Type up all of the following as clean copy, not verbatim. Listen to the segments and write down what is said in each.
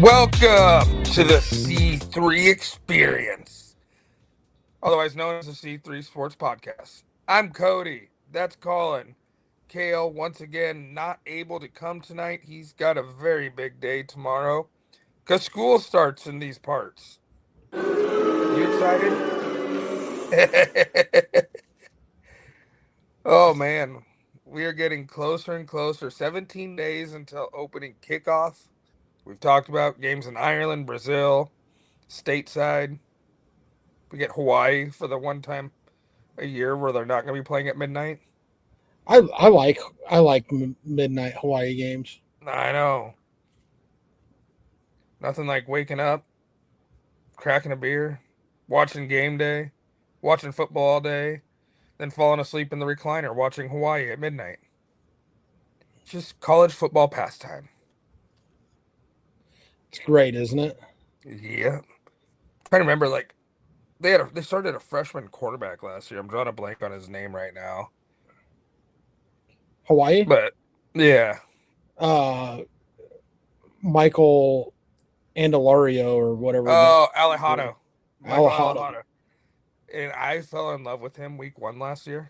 Welcome to the C3 Experience, otherwise known as the C3 Sports Podcast. I'm Cody. That's Colin. Kale, once again, not able to come tonight. He's got a very big day tomorrow because school starts in these parts. You excited? Oh, man. We are getting closer and closer. 17 days until opening kickoff. We've talked about games in Ireland, Brazil, stateside. We get Hawaii for the one time a year where they're not going to be playing at midnight. I like midnight Hawaii games. I know. Nothing like waking up, cracking a beer, watching game day, watching football all day, then falling asleep in the recliner watching Hawaii at midnight. Just college football pastime. It's great, isn't it? Yeah. Trying to remember, like they started a freshman quarterback last year. I'm drawing a blank on his name right now, Hawaii. but yeah. Uh, Michael Andalario or whatever. Oh, Alejandro. Michael Alejandro. Alejandro. And I fell in love with him week 1 last year,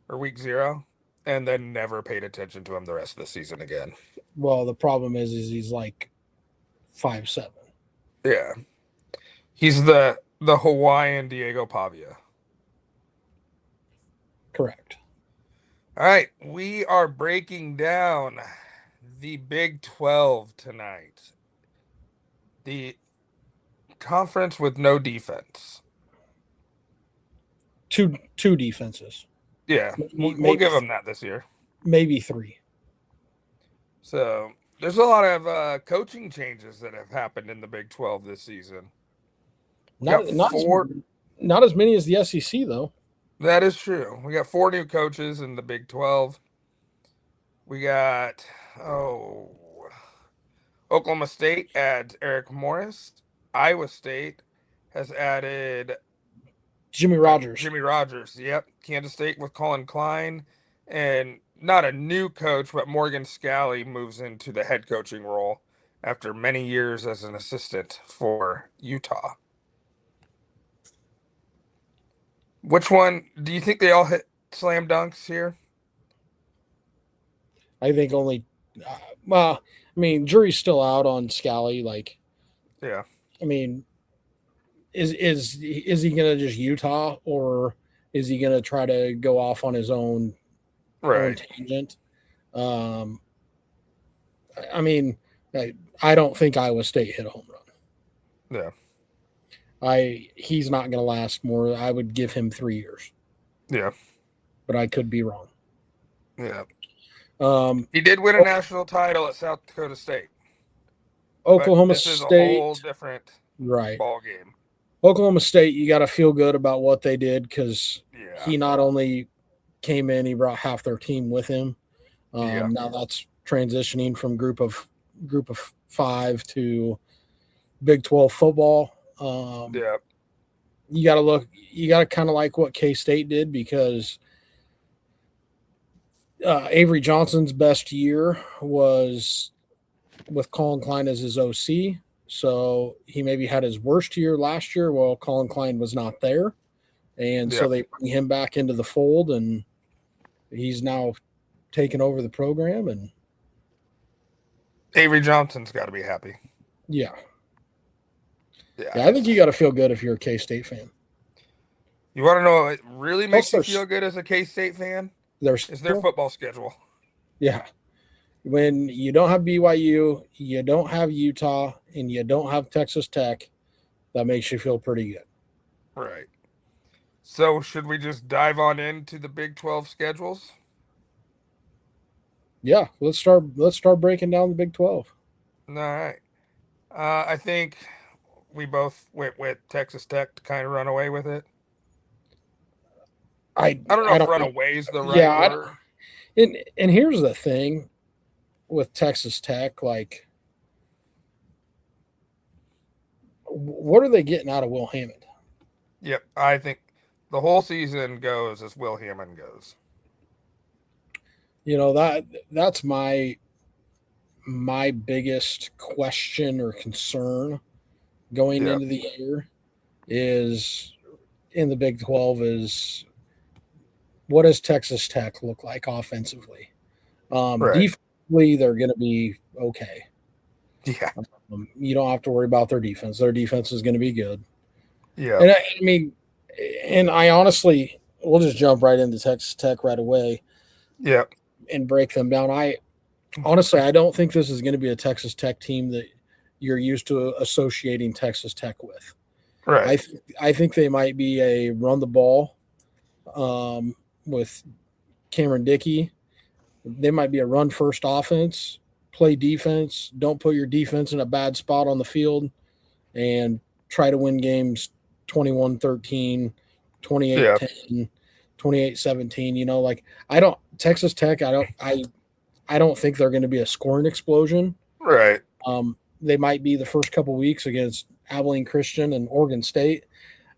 or week 0, and then never paid attention to him the rest of the season again. Well, the problem is he's like 5'7". Yeah. He's the Hawaiian Diego Pavia. Correct. All right, we are breaking down the Big 12 tonight. The conference with no defense. Two defenses. Yeah, we'll Maybe give them that this year. maybe 3. So there's a lot of coaching changes that have happened in the Big 12 this season. Not as many as the SEC though. That is true. We got 4 new coaches in the Big 12. We got, Oklahoma State adds Eric Morris. Iowa State has added Jimmy Rogers. Yep. Kansas State with Colin Klein. And not a new coach, but Morgan Scalley moves into the head coaching role after many years as an assistant for Utah. Which one do you think they all hit slam dunks here? I think only. Well, I mean, jury's still out on Scally. Like, Yeah. I mean, is he gonna just Utah or is he gonna try to go off on his own tangent? I mean, I don't think Iowa State hit a home run. Yeah. He's not going to last more. I would give him 3 years. Yeah. But I could be wrong. Yeah. He did win a national title at South Dakota State. Oklahoma State is a whole different ball game. Oklahoma State, you got to feel good about what they did because he not only came in, he brought half their team with him. Now that's transitioning from group of 5 to Big 12 football. You got to kind of like what K-State did because Avery Johnson's best year was with Colin Klein as his OC. So he maybe had his worst year last year while Colin Klein was not there. And so they bring him back into the fold, and he's now taken over the program. And Avery Johnson's got to be happy. Yeah, I think you got to feel good if you're a K-State fan. You want to know what really makes you feel good as a K-State fan? Is their football schedule. Yeah. When you don't have BYU, you don't have Utah, and you don't have Texas Tech, that makes you feel pretty good. Right. So should we just dive on into the Big 12 schedules? Yeah, let's start breaking down the Big 12. All right. I think we both went with Texas Tech to kind of run away with it. I don't know if run away is the right word. And here's the thing with Texas Tech, like, what are they getting out of Will Hammond? Yep, I think the whole season goes as Will Hammond goes. You know, that's my my biggest question or concern going Yeah. into the year is in the Big 12 is what does Texas Tech look like offensively? Right. Defensively, they're going to be okay. Yeah. You don't have to worry about their defense. Their defense is going to be good. Yeah. And I mean, and I honestly, we'll just jump right into Texas Tech right away Yeah. and break them down. I honestly, I don't think this is going to be a Texas Tech team that you're used to associating Texas Tech with. Right. I think they might be a run the ball um, with Cameron Dickey. They might be a run first offense, play defense, don't put your defense in a bad spot on the field, and try to win games 21-13, Yeah. 28-10, 28-17. You know, like I don't Texas Tech, I don't think they're going to be a scoring explosion. Right. They might be the first couple weeks against Abilene Christian and Oregon State.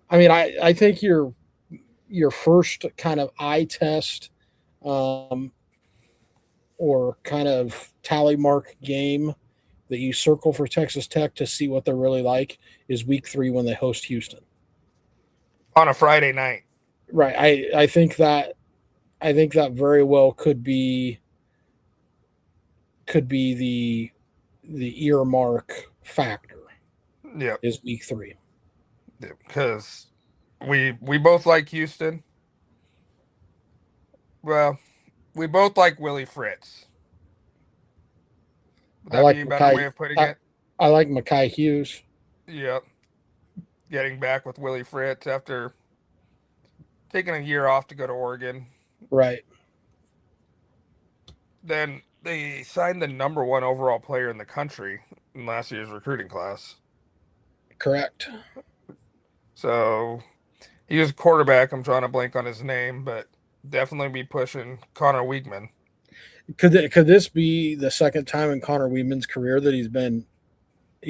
I mean, I think your first kind of eye test um, or kind of tally mark game that you circle for Texas Tech to see what they're really like is week 3 when they host Houston. On a Friday night. Right. I think that very well could be the earmark factor Yep. is week 3. Because we both like Houston. Well, we both like Willie Fritz. Would I that like be a better way Mackay of putting I, it? I like Mackay Hughes. Yep. Getting back with Willie Fritz after taking a year off to go to Oregon. Right. Then they signed the number one overall player in the country in last year's recruiting class. Correct. So he was quarterback. I'm trying to blank on his name, but definitely be pushing Connor Weigman. Could this be the second time in Connor Weedman's career that he's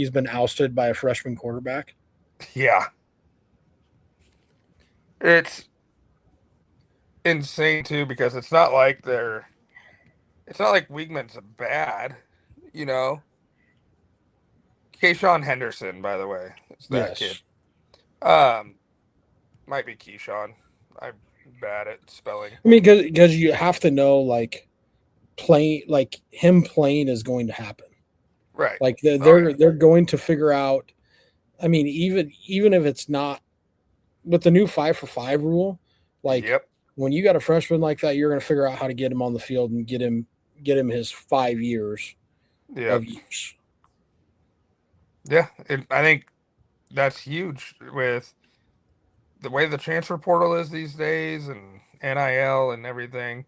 been ousted by a freshman quarterback? Yeah. It's insane too because it's not like Weigman's bad, you know. Kayshawn Henderson, by the way, it's that kid. Yes. Um, might be Keyshawn. I'm bad at spelling. I mean, because you have to know playing like him playing is going to happen. Right. Like Oh yeah. they're going to figure out. I mean, even if it's not with the new 5-for-5 rule, like Yep. when you got a freshman like that, you're going to figure out how to get him on the field and get him his 5 years Yep. of use. Yeah. I think that's huge with the way the transfer portal is these days and NIL and everything.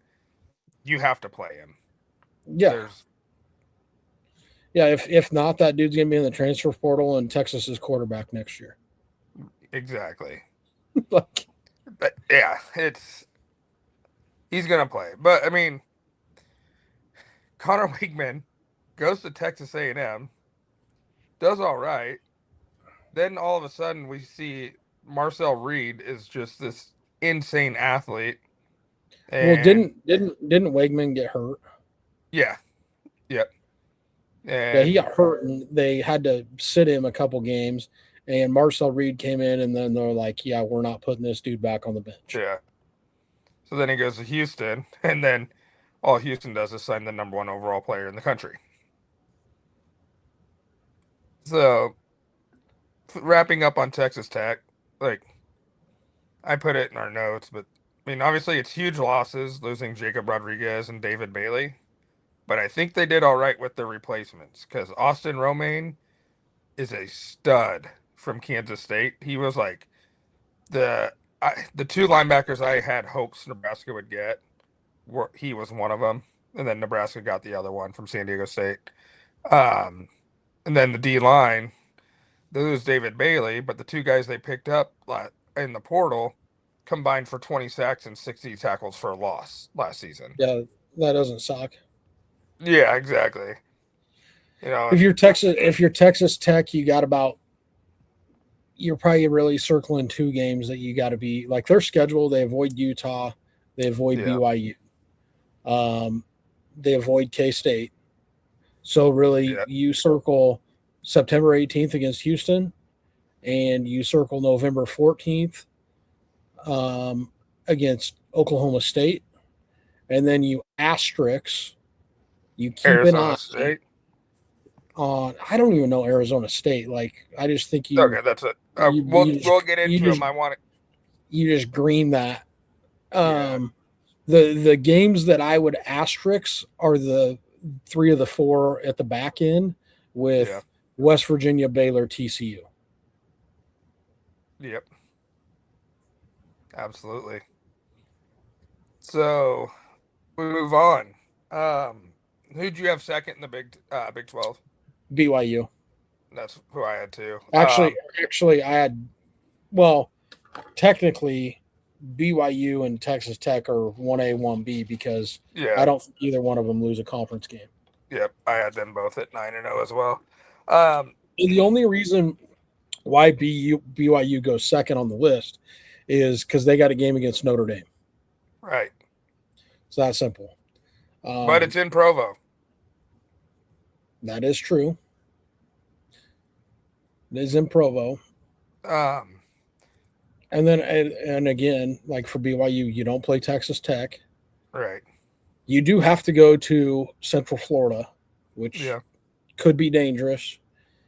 You have to play him. Yeah, There's yeah. If not, that dude's going to be in the transfer portal and Texas's quarterback next year. exactly. Like, But yeah, it's he's gonna play. But I mean, Connor Weigman goes to Texas A&M, does all right. Then all of a sudden we see Marcel Reed is just this insane athlete, well, and didn't Wegman get hurt? yeah, yep, Yeah, he and got hurt and they had to sit him a couple games. And Marcel Reed came in and then they're like, "Yeah, we're not putting this dude back on the bench." yeah. So then he goes to Houston, and then all Houston does is sign the number one overall player in the country. So wrapping up on Texas Tech, like I put it in our notes, but I mean obviously it's huge losses losing Jacob Rodriguez and David Bailey, but I think they did all right with their replacements because Austin Romaine is a stud from Kansas State. He was like the two linebackers I had hopes Nebraska would get. He was one of them, and then Nebraska got the other one from San Diego State. Um, and then the D line, they lose David Bailey, but the two guys they picked up in the portal combined for 20 sacks and 60 tackles for a loss last season. Yeah, that doesn't suck. Yeah, exactly. You know, If you're Texas Tech, you got about you're probably really circling 2 games that you got to be like their schedule. They avoid Utah, they avoid yeah, BYU, um, they avoid K State, So really, Yeah. you circle September 18th against Houston, and you circle November 14th um, against Oklahoma State, and then you asterisk. You keep an Arizona eye State. on. I don't even know Arizona State. Like I just think Okay, that's it. We'll get you into them. just I want it. you just green that. Yeah. Um, the games that I would asterisk are the three of the four at the back end Yeah. with West Virginia, Baylor, TCU. Yep. Absolutely. So we move on. Who'd you have second in the Big 12? BYU. That's who I had too. Actually, I had well, technically BYU and Texas Tech are 1A, 1B because I Yeah. don't think either one of them lose a conference game. Yep. I had them both at 9-0 as well. Um, And the only reason why BYU goes second on the list is because they got a game against Notre Dame. right. It's that simple. But it's in Provo. That is true. It is in Provo. Um, And then, and again, like for BYU, you don't play Texas Tech. right. You do have to go to Central Florida, which Yeah. could be dangerous.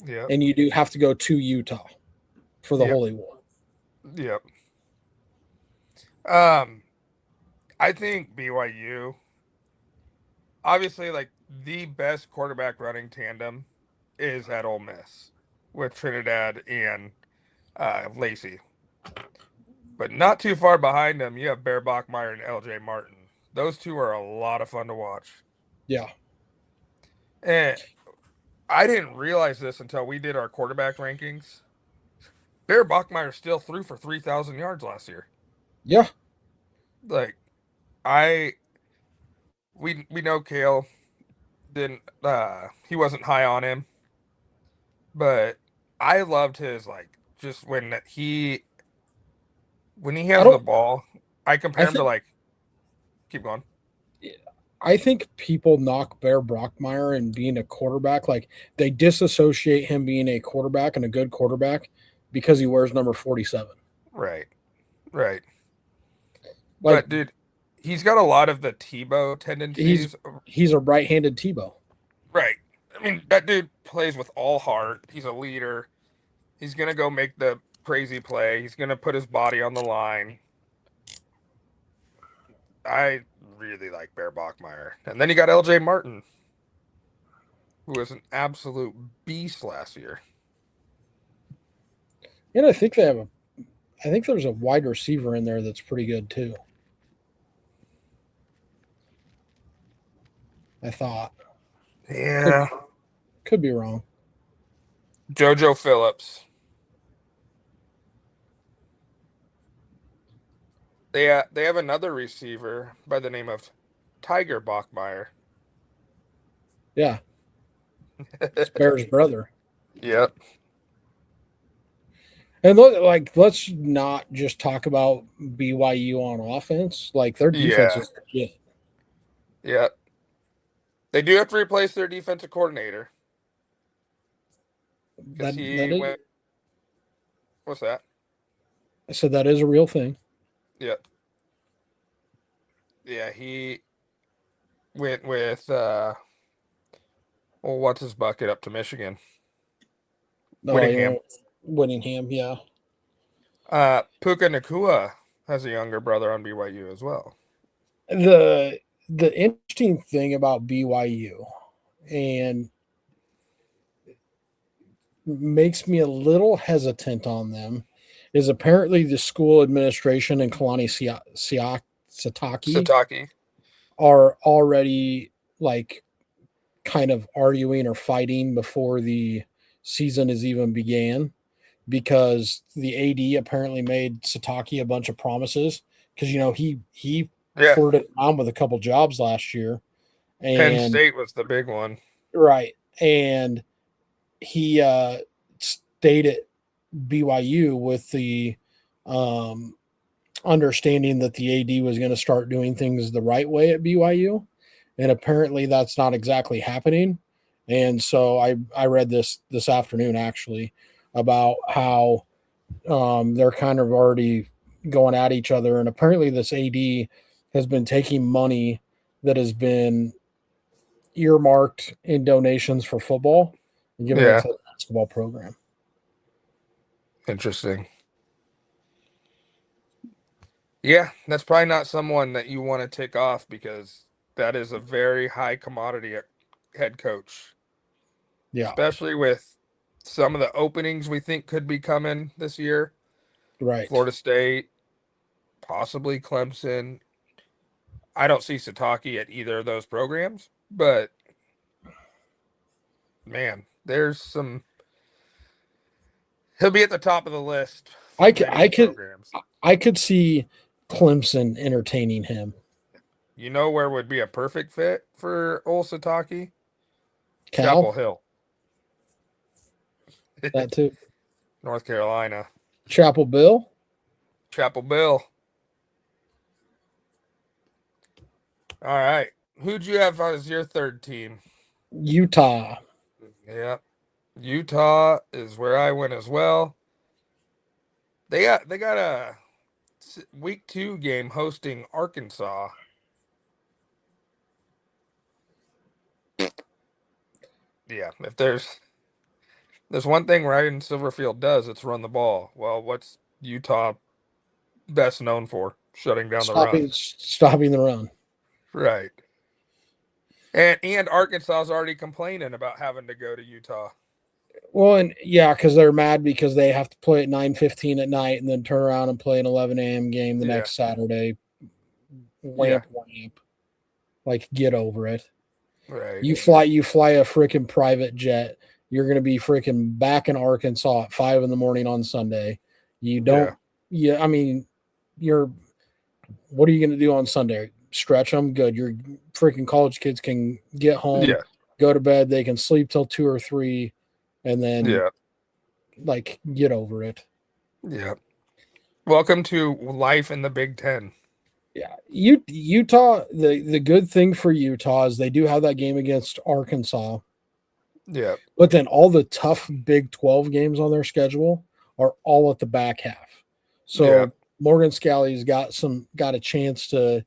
Yep. And you do have to go to Utah for the Yep. Holy War. Yep. Um, I think BYU, obviously, like the best quarterback running tandem is at Ole Miss with Trinidad and Lacey. But not too far behind them, you have Bear Bachmeyer and LJ Martin. Those two are a lot of fun to watch. Yeah. And I didn't realize this until we did our quarterback rankings. Bear Bachmeyer still threw for 3,000 yards last year. Yeah. Like, I, we know Kale didn't, he wasn't high on him, but I loved his, like, just when he I has the don't, ball, I I compare him to, think, like, keep going. I think people knock Bear Brockmeyer and being a quarterback. Like they disassociate him being a quarterback and a good quarterback because he wears number 47. Right, right. Like But, dude, he's got a lot of the Tebow he's, tendencies. he's a right handed Tebow. Right. I mean, that dude plays with all heart. He's a leader. He's gonna go make the crazy play. He's gonna put his body on the line. I really like Bear Bachmeyer. And then you got LJ Martin, who was an absolute beast last year. And I think there's a wide receiver in there that's pretty good too. I thought. Could Yeah. could be wrong. JoJo Phillips. They have another receiver by the name of Tiger Bachmeyer. Yeah. It's Bear's brother. Yep. And look, like, let's not just talk about BYU on offense. Like, their defense Yeah. is legit. Yep. They do have to replace their defensive coordinator because That he is, went. What's that? I said that is a real thing. Yep. Yeah, he went with well, what's his bucket up to Michigan? Oh, you Whittingham. know, Whittingham, yeah. Puka Nakua has a younger brother on BYU as well. The the interesting thing about BYU and makes me a little hesitant on them is apparently the school administration and Kalani Sataki Sataki. are already like kind of arguing or fighting before the season has even began because the AD apparently made Sataki a bunch of promises because he Yeah. flirted around with a couple jobs last year Penn and State was the big one. right and he stayed at BYU with the um, understanding that the AD was going to start doing things the right way at BYU, and apparently that's not exactly happening. And so I read this afternoon actually about how they're kind of already going at each other, and apparently this AD has been taking money that has been earmarked in donations for football and giving it Yeah, to the basketball program. interesting. Yeah, that's probably not someone that you want to tick off because that is a very high commodity head coach, Yeah, especially with some of the openings we think could be coming this year. right. Florida State, possibly Clemson. I don't see Sataki at either of those programs, but man, there's some. He'll be at the top of the list for I could many I could programs. I could see Clemson entertaining him. You know where would be a perfect fit for Ol Sataki? Cal, Chapel Hill, that too. North Carolina. Chapel Bill, Chapel Bill. All right. Who'd you have as your third team? Utah. Yeah. Utah is where I went as well. They got a week 2 game hosting Arkansas. Yeah, if there's one thing Ryan Silverfield does, it's run the ball. Well, what's Utah best known for? Shutting down the run. Stopping the run. Right. And Arkansas's already complaining about having to go to Utah. Well, and yeah, because they're mad because they have to play at 9:15 at night and then turn around and play an 11 a.m. game the Yeah. next Saturday. Yeah. Wamp wamp. Like, get over it. Right. You fly a freaking private jet. You're gonna be freaking back in Arkansas at 5 in the morning on Sunday. You Yeah. don't. Yeah, I mean, you're. What are you gonna do on Sunday? Stretch them? Good. Your freaking college kids can get home, Yeah. go to bed. They can sleep till 2 or 3, and then Yeah. like get over it. Yeah. Welcome to life in the Big Ten. Yeah, Utah. The good thing for Utah is they do have that game against Arkansas, Yeah. but then all the tough Big 12 games on their schedule are all at the back half. Yeah. So Morgan Scalley's got a chance to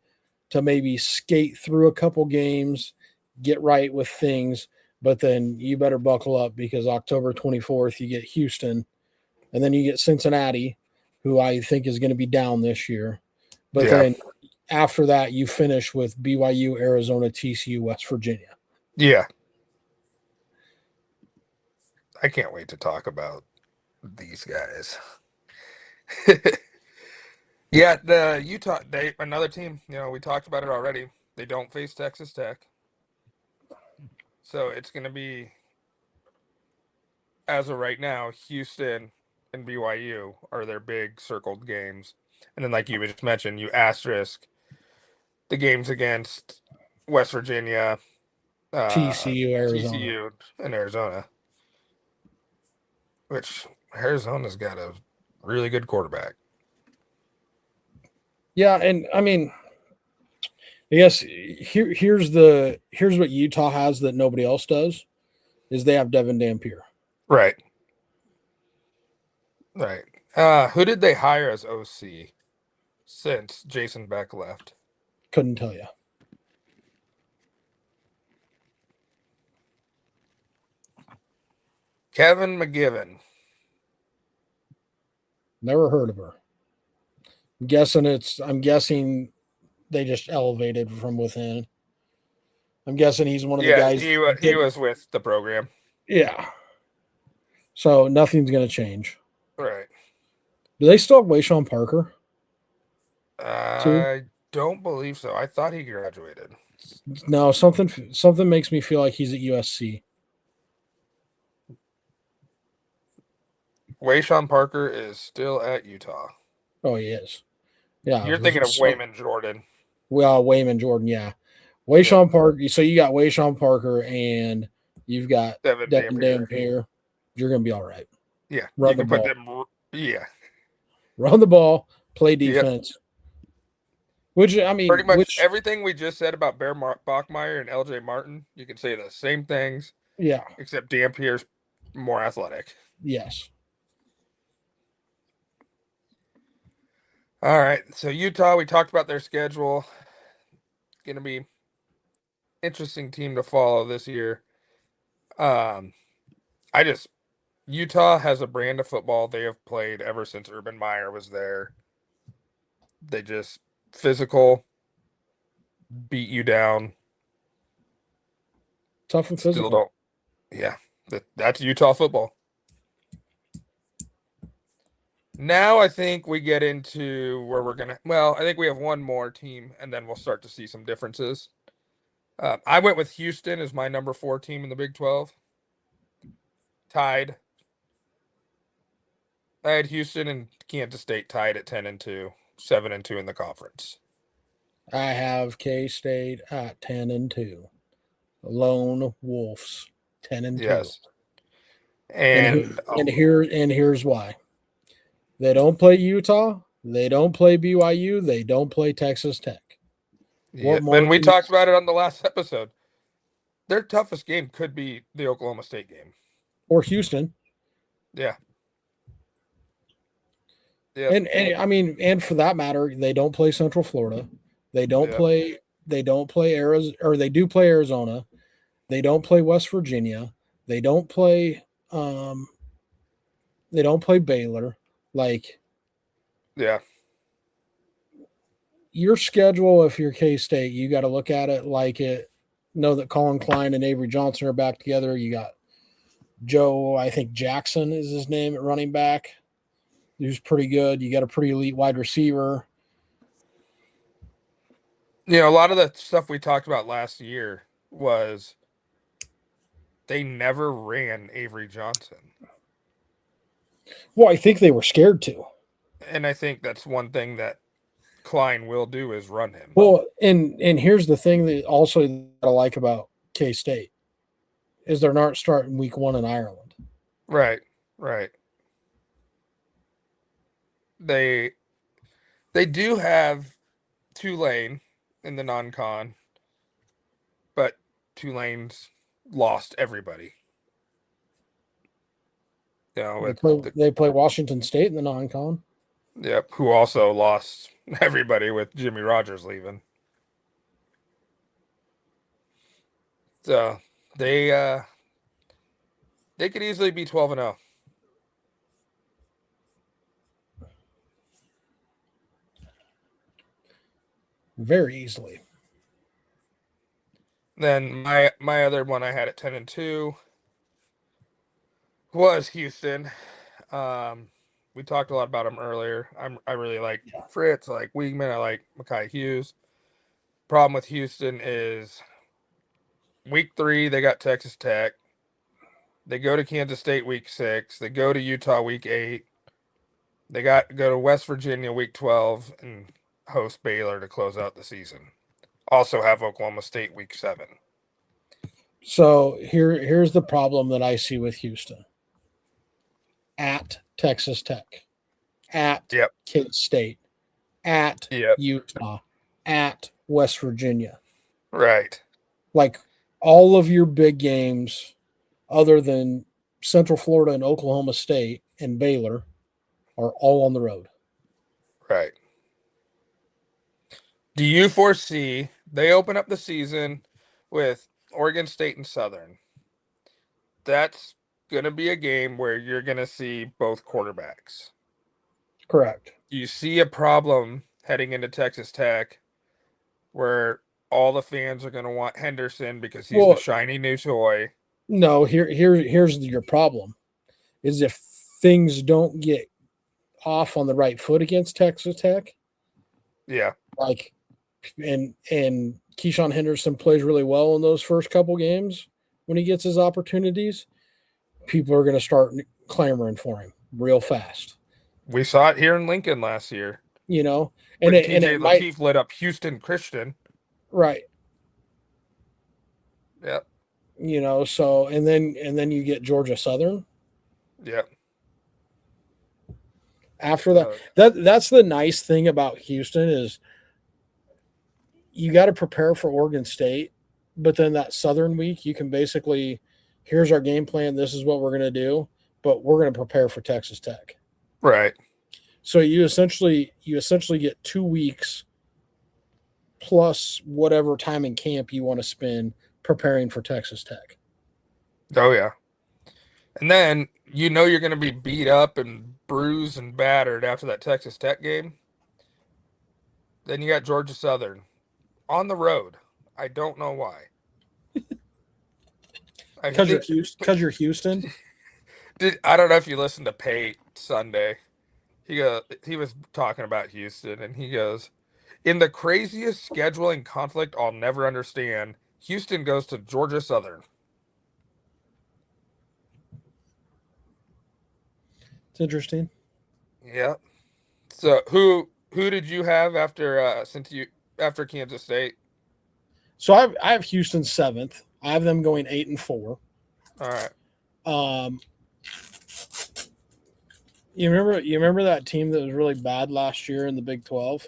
maybe skate through a couple games, get right with things, but then you better buckle up because October 24th you get Houston, and then you get Cincinnati, who I think is going to be down this year. But Yeah. then after that, you finish with BYU, Arizona, TCU, West Virginia. Yeah. I can't wait to talk about these guys. Yeah, the Utah they another team, we talked about it already. They don't face Texas Tech. So it's going to be as of right now, Houston and BYU are their big circled games. And then like you just mentioned, you asterisk the games against West Virginia, TCU, Arizona. TCU, and Arizona, which Arizona's got a really good quarterback. Yeah, and I mean, I guess here's what Utah has that nobody else does is they have Devin Dampier. Right. Right. Who did they hire as OC since Jason Beck left? Couldn't tell you. Kevin McGivern. Never heard of her. I'm guessing they just elevated from within. I'm guessing he's one of the Yeah, guys he that was with the program. yeah. So nothing's gonna change. Right. Do they still have Wayshawn Parker too? I don't believe so. I thought he graduated. No, something makes me feel like he's at USC. Wayshawn Parker is still at Utah. Oh, he is. Yeah. You're thinking of So, Wayman Jordan. well, Wayman Jordan. Yeah. Yep. Wayshawn Parker. So you got Wayshawn Parker and you've got Devin Devin Dampier. Dampier. You're gonna be all right. Yeah, you Run the can put ball. them. Yeah. Run the ball. Play Yep. defense. Which I mean, Pretty much which everything we just said about Bear Bachmeyer and LJ Martin, you can say the same things Yeah. except Dampier's more athletic. Yes. All right, so Utah, we talked about their schedule. Going to be interesting team to follow this year. Um, I just Utah has a brand of football they have played ever since Urban Meyer was there. They just physical, beat you down. Tough and Still physical. don't. Yeah, that's Utah football. Now I think we get into where we're gonna. Well, I think we have one more team, and then we'll start to see some differences. I went with Houston as my number 4 team in the Big 12. Tied. I had Houston and Kansas State tied at 10-2, 7-2 in the conference. I have K State at 10-2. Lone Wolves 10-2. Yes, And here, and here's why. They don't play Utah. They don't play BYU. They don't play Texas Tech. yeah, What more and we can you, talked about it on the last episode. Their toughest game could be the Oklahoma State game. or Houston? Yeah. Yep. And I mean, and for that matter, they don't play Central Florida. They don't Yep. play. They don't play Arizona, or they do play Arizona. They don't play West Virginia. They don't play. Um, they don't play Baylor. Like Yeah. your schedule, if you're K State, you got to look at it like it. Know that Colin Klein and Avery Johnson are back together. You got Joe, I think Jackson is his name at running back, who's pretty good. You got a pretty elite wide receiver. A lot of the stuff we talked about last year was they never ran Avery Johnson. Well, I think they were scared to. And I think that's one thing that Klein will do is run him. Well, and here's the thing that also I like about K State is they're not starting week 1 in Ireland. Right. Right. They they do have Tulane in the non-con, but Tulane's lost everybody. They With play the they play Washington State in the non-con. Yep, who also lost everybody with Jimmy Rogers leaving. So they could easily be 12-0. Very easily. Then my other one I had at 10-2 was Houston. Um, we talked a lot about him earlier. I really like Fritz, I like Wiegman, I like Makai Hughes. Problem with Houston is week 3 they got Texas Tech. They go to Kansas State week 6. They go to Utah week 8. They got go to West Virginia week 12 and host Baylor to close out the season. Also have Oklahoma State week 7. So here's the problem that I see with Houston. At Texas Tech, at Yep. Kent State, at Yep. Utah, at West Virginia. Right. Like all of your big games, other than Central Florida and Oklahoma State and Baylor, are all on the road. Right. Do you foresee they open up the season with Oregon State and Southern? That's going to be a game where you're going to see both quarterbacks. Correct. Do you see a problem heading into Texas Tech where all the fans are going to want Henderson because he's the Well, shiny new toy? no, here's your problem is if things don't get off on the right foot against Texas Tech, Yeah. like and Keyshawn Henderson plays really well in those first couple games when he gets his opportunities, people are going to start clamoring for him real fast. We saw it here in Lincoln last year You know, and when it TJ might Lateef lit up Houston Christian. right. Yep. You know, so and then you get Georgia Southern Yep. after that. That's the nice thing about Houston is you got to prepare for Oregon State, but then that Southern week you can basically Here's our game plan. This is what we're going to do, but we're going to prepare for Texas Tech. Right. So you essentially get 2 weeks plus whatever time in camp you want to spend preparing for Texas Tech. Oh yeah. And then you're going to be beat up and bruised and battered after that Texas Tech game. Then you got Georgia Southern on the road. I don't know why. I Because you're think Houston. Because you're Houston. I don't know if you listened to Pate Sunday. He was talking about Houston and he goes, "In the craziest scheduling conflict I'll never understand, Houston goes to Georgia Southern." It's interesting. Yeah. So who did you have after Kansas State? So I have Houston seventh. I have them going 8-4. All right. Um, you remember that team that was really bad last year in the Big 12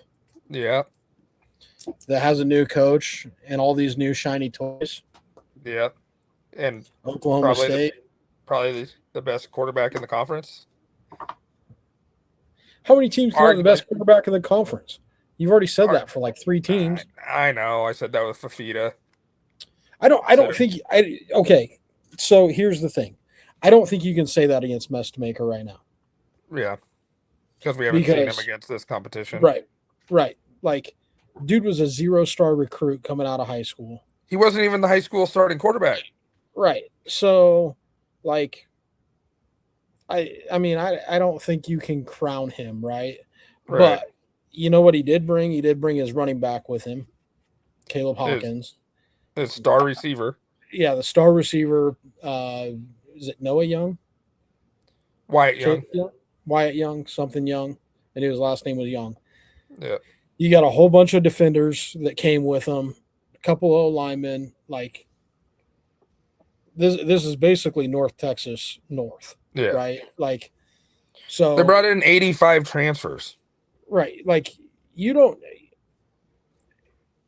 Yeah. that has a new coach and all these new shiny toys? Yeah. And Oklahoma probably the State. probably the best quarterback in the conference. How many teams can have the Arguably. best quarterback in the conference? You've already said Ar- that for like three I, teams. I know. I said that with Fafita. I don't. I Said don't it. think. Okay. So here's the thing. I don't think you can say that against Mestmaker right now Yeah. Because we haven't seen him because against this competition. right, right. Like, dude was a 0-star recruit coming out of high school. He wasn't even the high school starting quarterback. Right. So, like, I don't think you can crown him, right? Right. But you know what he did bring? He did bring his running back with him, Caleb His Hawkins. his star receiver. Yeah, the star receiver. Is it Noah Young? Wyatt Caleb Young. Young? Wyatt Young, something Young, and his last name was Young. Yeah. You got a whole bunch of defenders that came with him, a couple of linemen. Like this is basically North Texas North, Yeah. right? Like They so, brought in 85 transfers. right? Like you don't,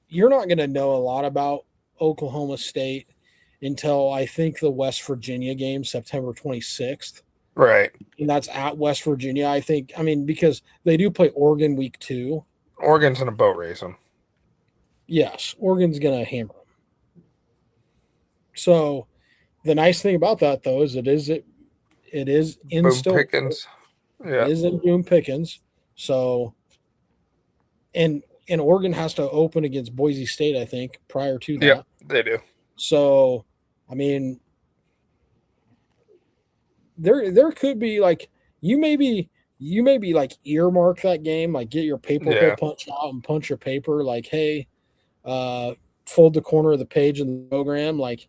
you're not going to know a lot about Oklahoma State until I think the West Virginia game, September 26th. Right. And that's at West Virginia. I think, I mean, because they do play Oregon week 2. Oregon's in a boat race him. Yes, Oregon's going to hammer them. So the nice thing about that, though, is it is in Boom Stillwater. Pickens. It Yeah. is in Boone Pickens. So, and Oregon has to open against Boise State, I think, prior to that. Yep. They do. So, I mean, there could be like you maybe like earmark that game, like get your paper hole Yeah. punch out and punch your paper, like, hey, fold the corner of the page in the program, like,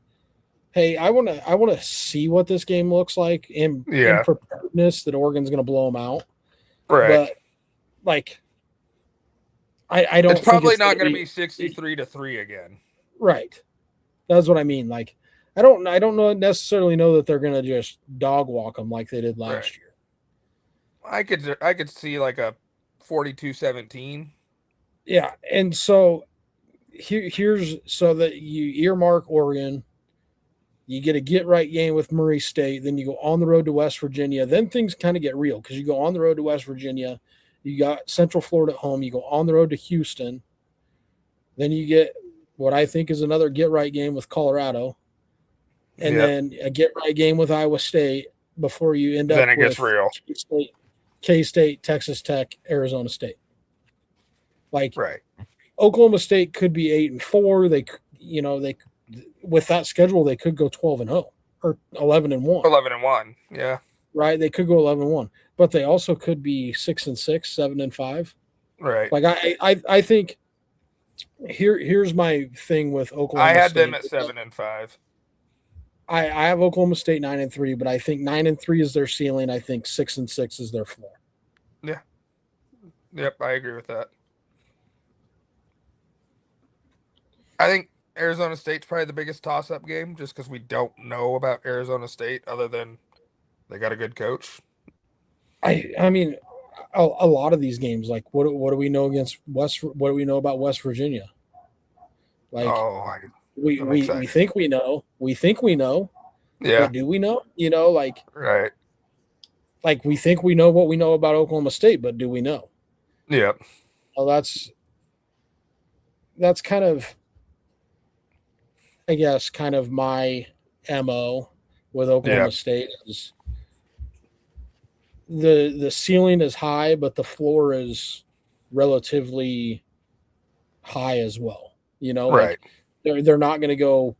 hey, I want to see what this game looks like in Yeah. preparedness that Oregon's going to blow them out, Right. but like I It's don't think probably it's not going to going to be be 63-3 again. right. That's what I mean. Like I don't necessarily know that they're going to just dog walk them like they did Right. last year. I could see like a 42-17. Yeah, and so here's so that you earmark Oregon. You get a get right game with Murray State, then you go on the road to West Virginia. Then things kind of get real because you go on the road to West Virginia. You got Central Florida at home. You go on the road to Houston. Then you get what I think is another get right game with Colorado, and Yep. then a get right game with Iowa State before you end Then up it gets with real. K-State, Texas Tech, Arizona State. Like Right. Oklahoma State could be 8-4. They with that schedule they could go 12-0 or 11-1. 11-1. Yeah. Right? They could go 11-1, but they also could be 6-6, 7-5. Right. Like I think here's my thing with I Oklahoma had them State. at 7-5. I have Oklahoma State 9-3, but I think 9-3 is their ceiling. I think 6-6 is their floor. Yeah. Yep. I agree with that. I think Arizona State's probably the biggest toss-up game, just because we don't know about Arizona State other than they got a good coach. I mean, a lot of these games, like what do we know against West? What do we know about West Virginia? Like Oh, we I'm we, excited. we think we know. We think we know. Yeah. but do we know? You know, Right. like we think we know what we know about Oklahoma State, but do we know? Yep. Well, that's kind of, I guess, kind of my mo with Oklahoma Yep. State is the ceiling is high, but the floor is relatively high as well. You know, like Right. they're not going to go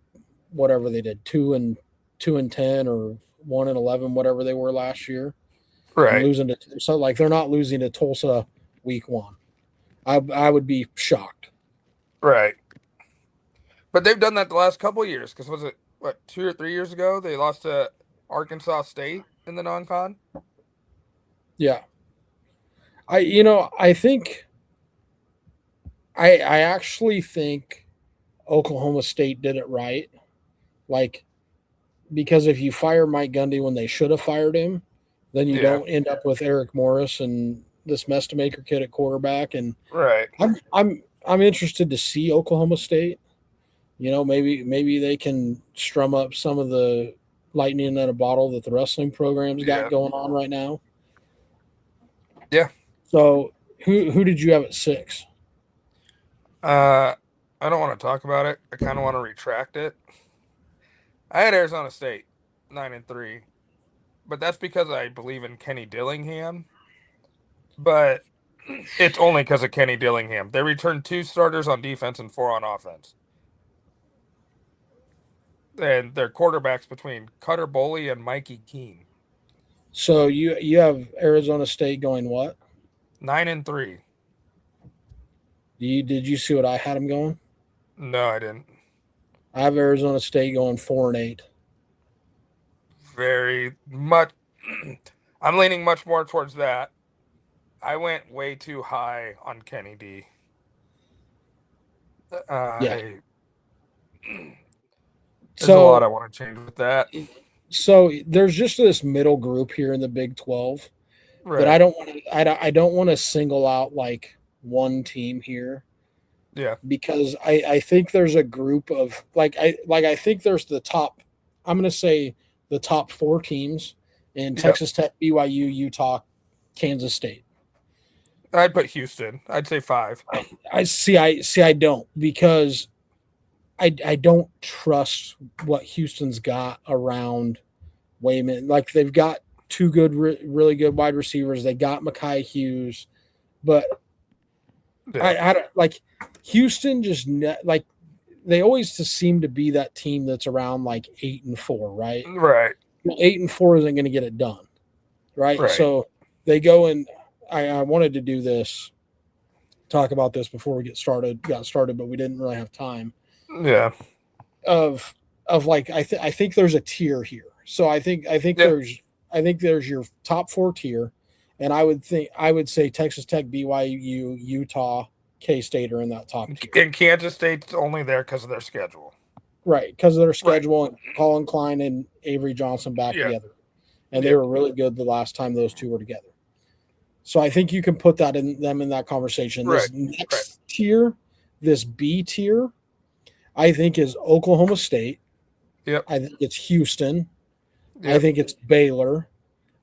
whatever they did 2-10 or 1-11, whatever they were last year, and Right. losing to so like they're not losing to Tulsa week one. I would be shocked. Right. But they've done that the last couple of years. Because was it what 2 or 3 years ago they lost to Arkansas State in the non-con? Yeah, I think I actually think Oklahoma State did it right. Like, because if you fire Mike Gundy when they should have fired him, then you Yeah. don't end up with Eric Morris and this Mestamaker kid at quarterback. And Right. I'm interested to see Oklahoma State. You know, maybe they can strum up some of the lightning in a bottle that the wrestling program's got Yeah. going on right now. Yeah. So who did you have at 6? Uh, I don't want to talk about it. I kind of want to retract it. I had Arizona State 9-3, but that's because I believe in Kenny Dillingham. But it's only because of Kenny Dillingham. They returned 2 starters on defense and 4 on offense. And their quarterbacks between Cutter Boley and Mikey Keene. So you have Arizona State going what? 9-3. Did you see what I had them going? No, I didn't. I have Arizona State going 4-8. Very much. I'm leaning much more towards that. I went way too high on Kenny D. Yeah. I There's a lot So I want to change with that. so there's just this middle group here in the Big 12 that Right. I don't want to single out like one team here, Yeah. because I think there's a group of I think there's the top, I'm going to say the top 4 teams in Yep. Texas Tech, BYU, Utah, Kansas State. I'd put Houston. I'd say 5. I don't, because I don't trust what Houston's got around Wayman. Like, they've got 2 good, really good wide receivers. They got Mekhi Hughes, but Yeah. I don't like Houston. Like, they always just seem to be that team that's around like 8-4, right? Right. Well, 8-4 isn't going to get it done, right? Right. So they go and I wanted to do this, talk about this before we got started, but we didn't really have time. Yeah. Of like I think there's a tier here. So Yeah. I think there's your top 4 tier, and I would say Texas Tech, BYU, Utah, K State are in that top tier. And Kansas State's only there because of their schedule. Right, because of their Right. schedule, and Colin Klein and Avery Johnson back Yeah. together. And they Yeah. were really good the last time those 2 were together. So I think you can put them in that conversation. Right. This next tier, this B tier, I think is Oklahoma State. Yep. I think it's Houston. I Yep. think it's Baylor.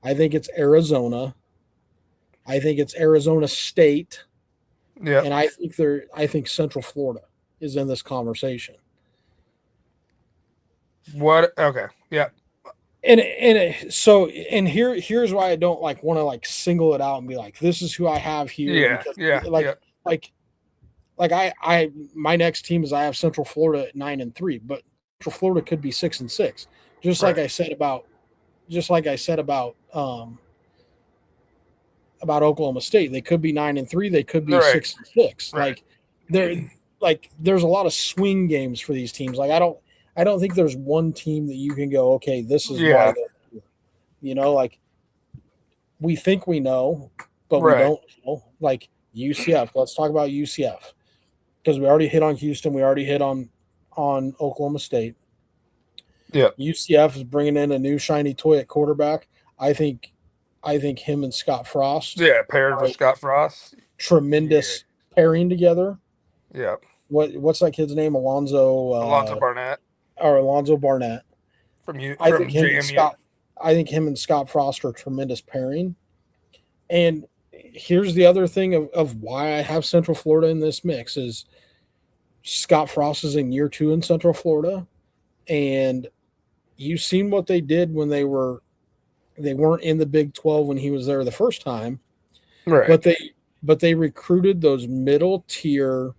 I think it's Arizona. I think it's Arizona State. Yep. And I think Central Florida is in this conversation. What? Okay. Yeah. And here's why I don't like want to like single it out and be like, this is who I have here, Yeah. because Yeah. Yeah. like I my next team is I have Central Florida at 9-3, but Central Florida could be 6-6, just like Right. I said about just like I said about Oklahoma State. They could be 9-3, they could be Right. 6-6. Right. There's a lot of swing games for these teams. Like, I don't think there's one team that you can go, okay, this is why Yeah. they're here. You know, like, we think we know, but we Right. don't know. Like UCF. Let's talk about UCF, because we already hit on Houston. We already hit on Oklahoma State. Yep. UCF is bringing in a new shiny toy at quarterback. I think him and Scott Frost Yeah. Paired are with a Scott Frost. tremendous pairing together. Yep. What's that kid's name? Alonzo Barnett. Alonzo Barnett. I think from him and JMU. Scott. I think him and Scott Frost are a tremendous pairing. And here's the other thing of why I have Central Florida in this mix is Scott Frost is in year 2 in Central Florida, and you've seen what they did when they weren't in the Big 12 when he was there the first time, Right. but they recruited those middle tier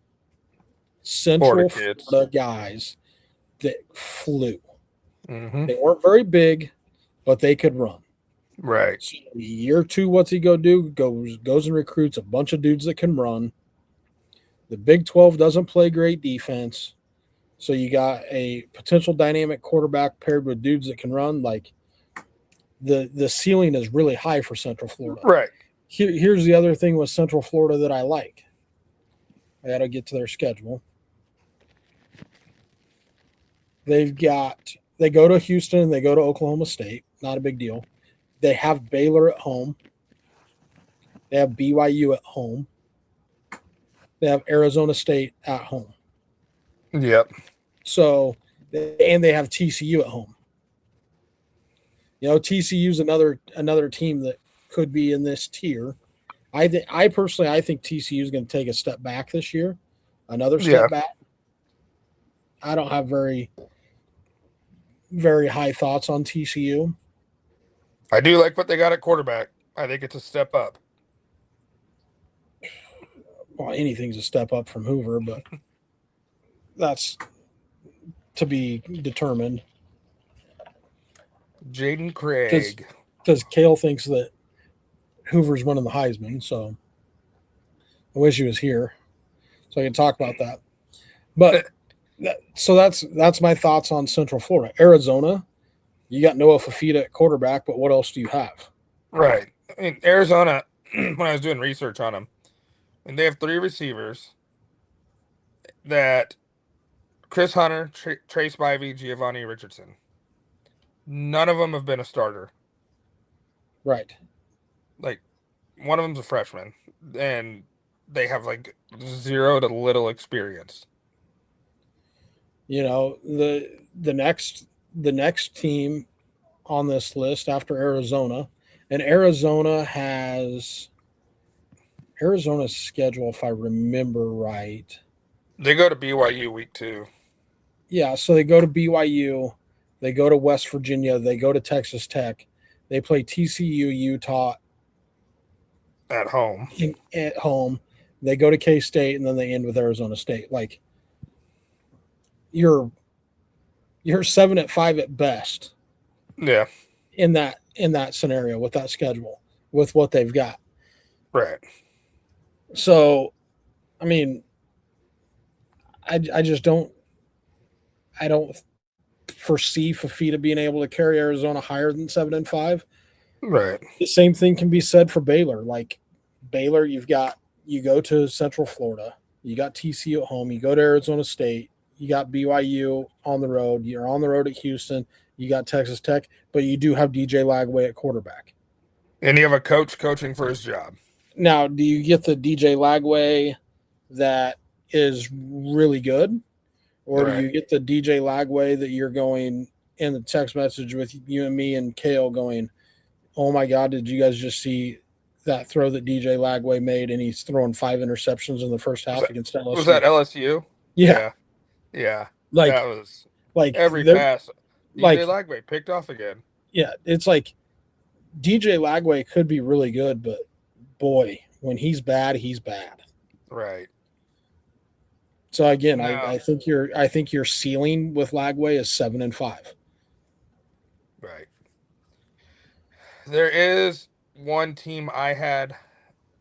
Florida Central kids. Florida guys that flew. Hmm. They weren't very big, but they could run. Right. So year 2, what's he go do? Goes and recruits a bunch of dudes that can run. The Big 12 doesn't play great defense. So you got a potential dynamic quarterback paired with dudes that can run. Like the ceiling is really high for Central Florida. Right. Here's the other thing with Central Florida that I like. I got to get to their schedule. They go to Houston, they go to Oklahoma State. Not a big deal. They have Baylor at home. They have BYU at home. They have Arizona State at home. Yep. So, and they have TCU at home. TCU's another team that could be in this tier. I personally I think TCU is going to take a step back this year, another Yeah. step back. I don't have very high thoughts on TCU. I do like what they got at quarterback. I think it's a step up. Well, anything's a step up from Hoover, but that's to be determined. Jaden Because Craig. Kale thinks that Hoover's winning the Heisman, so I wish he was here so I could talk about that. But so that's my thoughts on Central Florida. Arizona, you got Noah Fafita at quarterback, but what else do you have? Right. In Arizona, when I was doing research on them, and they have 3 receivers that Chris Hunter, Trace Bivey, Giovanni Richardson. None of them have been a starter. Right. Like, one of them's a freshman, and they have like 0 to little experience. The next team on this list after Arizona, and Arizona's schedule, if I remember right. They go to BYU week 2 Yeah, so they go to BYU, they go to West Virginia, they go to Texas Tech, they play TCU, Utah at home. at home, they go to K State, and then they end with Arizona State. Like you're 7-5 at best Yeah. in that scenario with that schedule with what they've got. Right. So, I mean, I just don't foresee Fafita being able to carry Arizona higher than 7-5. Right. The same thing can be said for Baylor. Like Baylor, you go to Central Florida, you got TCU at home, you go to Arizona State, you got BYU on the road, you're on the road at Houston, you got Texas Tech, but you do have DJ Lagway at quarterback. And you have a coach coaching for his job. Now, do you get the DJ Lagway that is really good? Or do Right. you get the DJ Lagway that you're going in the text message with you and me and Kale going, oh my God, did you guys just see that throw that DJ Lagway made and he's throwing 5 interceptions in the first Was half that against was LSU? that LSU? Yeah. Yeah. Yeah. That Like, was like every they're pass. DJ like, Lagway picked off again. yeah, it's like DJ Lagway could be really good, but boy, when he's bad, he's bad. Right. So again, No. I think your ceiling with Lagway is 7-5. Right. There is one team I had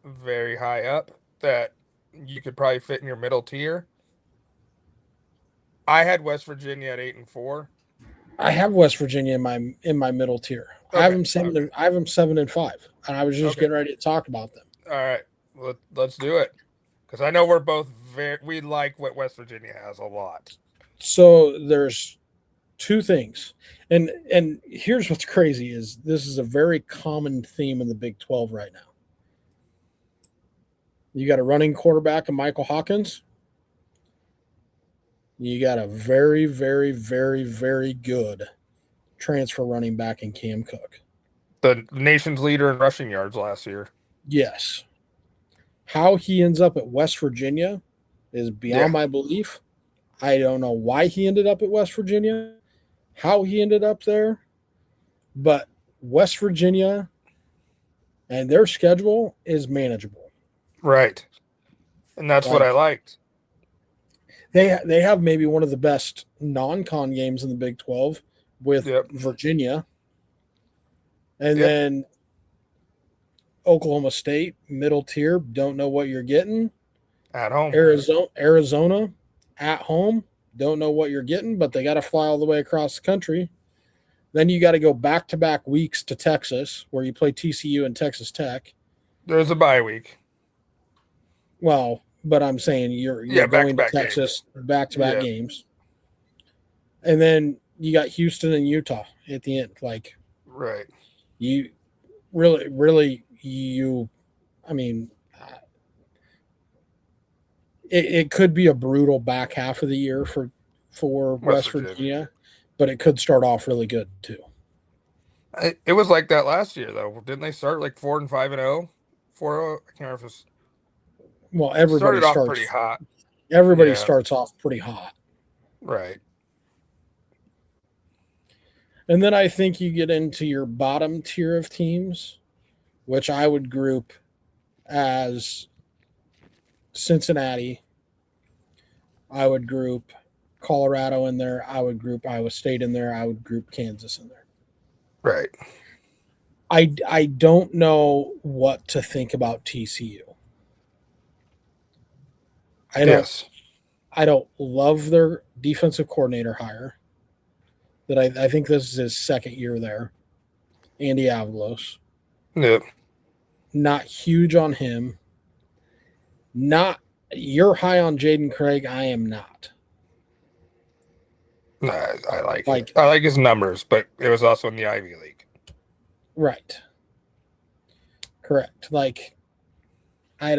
very high up that you could probably fit in your middle tier. I had West Virginia at 8-4. I have West Virginia in my middle tier. I have Okay. them seven. I have them 7-5, and I was just Okay. getting ready to talk about them. All right. Let's do it. Because I know we're both we like what West Virginia has a lot. So there's two things, and here's what's crazy is this is a very common theme in the Big 12 right now. You got a running quarterback in Michael Hawkins. You got a very, very, very, very good transfer running back in Cam Cook. The nation's leader in rushing yards last year. Yes. How he ends up at West Virginia is beyond my belief. I don't know why he ended up at West Virginia, how he ended up there, but West Virginia and their schedule is manageable. Right. And that's what I liked. They have maybe one of the best non-con games in the Big 12 with Virginia. And then Oklahoma State, middle tier, don't know what you're getting. At home. Arizona at home, don't know what you're getting, but they got to fly all the way across the country. Then you got to go back-to-back weeks to Texas, where you play TCU and Texas Tech. There's a bye week. Well, but I'm saying you're going to Texas, back-to-back games. And then you got Houston and Utah at the end. Like, right. You really, I mean, it could be a brutal back half of the year for West Virginia, but it could start off really good too. It was like that last year, though. Didn't they start like 4-5-0? 4-0? I can't remember if it was. Well, everybody started off pretty hot. Everybody starts off pretty hot. Right. And then I think you get into your bottom tier of teams, which I would group as Cincinnati. I would group Colorado in there. I would group Iowa State in there. I would group Kansas in there. Right. I don't know what to think about TCU. I don't love their defensive coordinator hire. That I think this is his second year there. Andy Avalos. Yep. Not huge on him. You're high on Jaden Craig. I am not. I like it. I like his numbers, but it was also in the Ivy League. Right. Correct. Like, I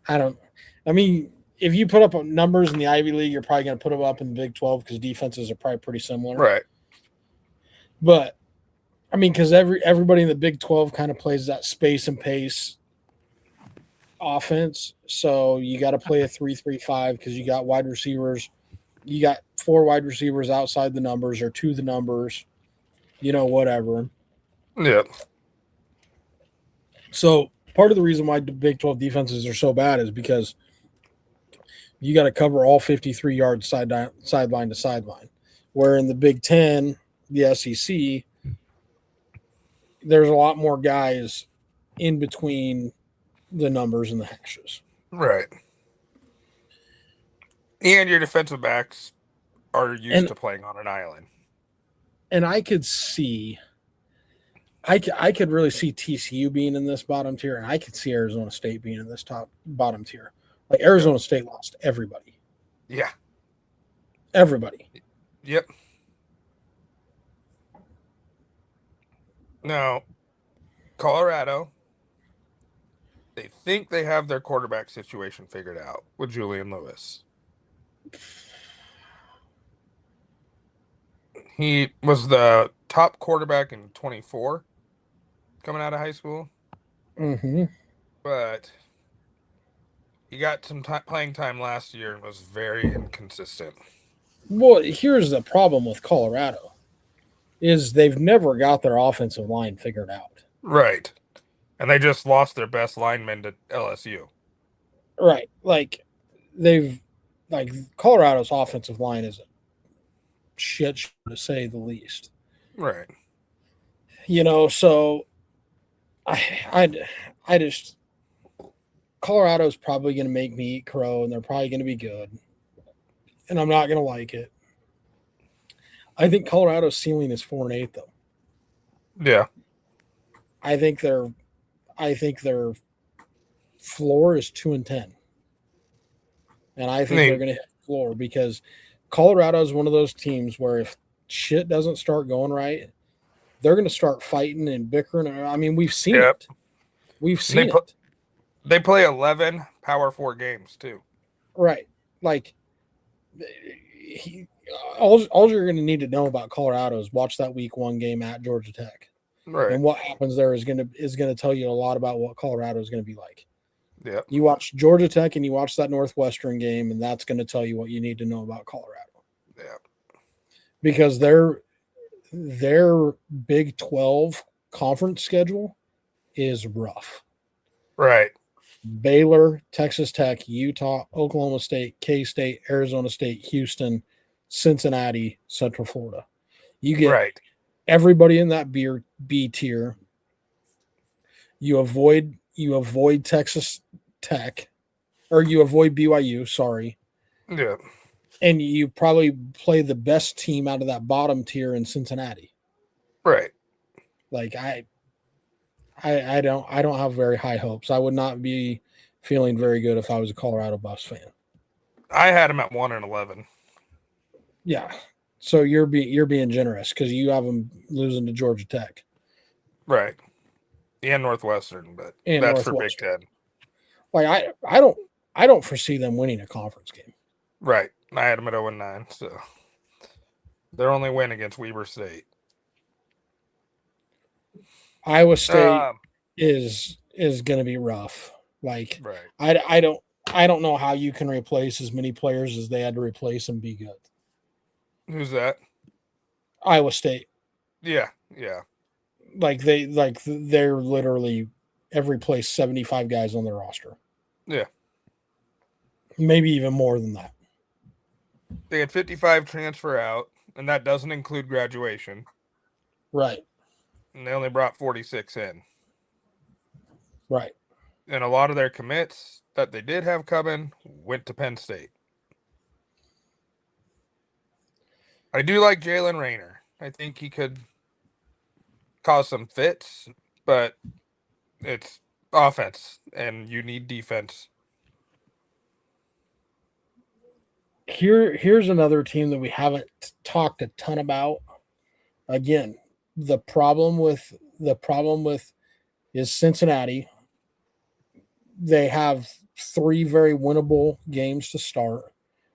don't. I mean, if you put up numbers in the Ivy League, you're probably going to put them up in the Big 12 because defenses are probably pretty similar. Right. But, I mean, because everybody in the Big 12 kind of plays that space and pace offense. So you got to play a 3-3-5 because you got wide receivers. You got 4 wide receivers outside the numbers or to the numbers, whatever. Yeah. So part of the reason why the Big 12 defenses are so bad is because you got to cover all 53 yards sideline to sideline. Where in the Big 10, the SEC, there's a lot more guys in between the numbers and the hashes. Right. And your defensive backs are used to playing on an island. And I could see, I could really see TCU being in this bottom tier, and I could see Arizona State being in this bottom tier. Like Arizona State lost everybody. Yeah. Everybody. Yep. Now, Colorado, they think they have their quarterback situation figured out with Julian Lewis. He was the top quarterback in 24 coming out of high school. Mm-hmm. But he got some playing time last year and was very inconsistent. Well, here's the problem with Colorado is they've never got their offensive line figured out. Right. And they just lost their best lineman to LSU. Right. Like Colorado's offensive line is a shit show, to say the least. Right. So I just Colorado's probably going to make me eat crow, and they're probably going to be good, and I'm not going to like it. I think Colorado's ceiling is 4-8 though. Yeah. I think their floor is 2-10, and I think they're going to hit the floor because Colorado is one of those teams where if shit doesn't start going right, they're going to start fighting and bickering. I mean, we've seen it. We've seen it. They play 11 Power 4 games too. Right. Like all you're going to need to know about Colorado is watch that week 1 game at Georgia Tech, Right. and what happens there is going to tell you a lot about what Colorado is going to be like. Yep. You watch Georgia Tech and you watch that Northwestern game, and that's going to tell you what you need to know about Colorado, Yep. because their Big 12 conference schedule is rough. Right. Baylor, Texas Tech, Utah, Oklahoma State, K State, Arizona State, Houston, Cincinnati, Central Florida. You get Right. everybody in that B tier. You avoid Texas Tech, or you avoid BYU, sorry. Yep. And you probably play the best team out of that bottom tier in Cincinnati. Right. Like I don't have very high hopes. I would not be feeling very good if I was a Colorado Buffs fan. I had him at 1-11. Yeah. So you're being generous because you have them losing to Georgia Tech Right. And Northwestern, but and that's for Big Northwestern. Ten. Like I don't foresee them winning a conference game. Right. I had them at 0-9, so their only win against Weber State. Iowa State Um. is going to be rough. Like Right. I don't know how you can replace as many players as they had to replace and be good. Who's that? Iowa State, Yeah. Yeah. they're literally every place 75 guys on their roster. Yeah. Maybe even more than that. They had 55 transfer out, and that doesn't include graduation. Right. And they only brought 46 in. Right. And a lot of their commits that they did have coming went to Penn State. I do like Jalen Rayner. I think he could cause some fits, but it's offense, and you need defense. Here's another team that we haven't talked a ton about. Again, the problem with is Cincinnati. They have 3 very winnable games to start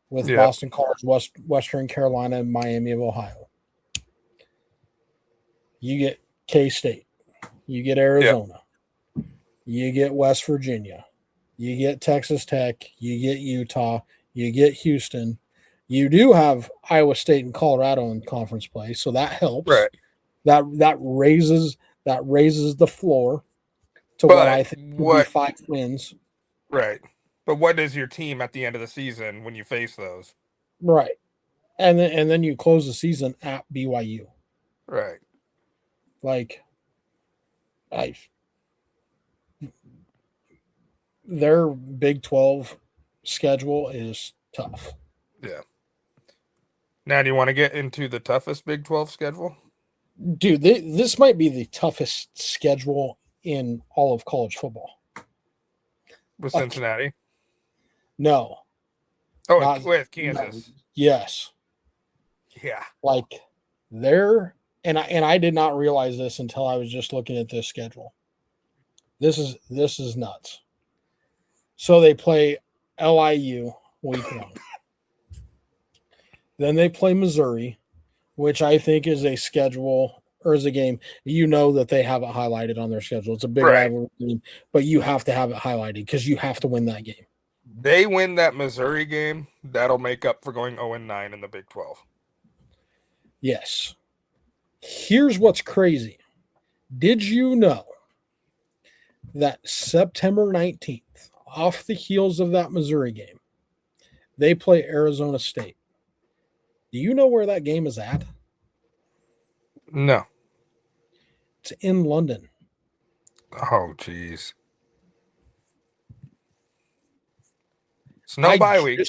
with Yep. Boston College, Western Carolina, and Miami of Ohio. You get K State, you get Yep. Arizona, you get West Virginia, you get Texas Tech, you get Utah, you get Houston. You do have Iowa State and Colorado in conference play, so that helps. Right. That raises the floor to what But I think would be what 5 wins. right. But what is your team at the end of the season when you face those? Right. And then you close the season at BYU. Right. Like I their Big 12 schedule is tough. Yeah. Now, do you want to get into the toughest Big 12 schedule? Dude, this might be the toughest schedule in all of college football. With Like, Cincinnati? no, Oh, not with no, Kansas. yes. Yeah. Like they're and I did not realize this until I was just looking at this schedule. This is nuts. So they play LIU week 1. Then they play Missouri, which I think is a schedule or is a game that they have it highlighted on their schedule. It's a big Right. rivalry game, but you have to have it highlighted because you have to win that game. They win that Missouri game, that'll make up for going 0-9 in the Big 12. Yes. Here's what's crazy. Did you know that September 19th, off the heels of that Missouri game, they play Arizona State? Do you know where that game is at? No. It's in London. Oh, jeez. It's no bye week.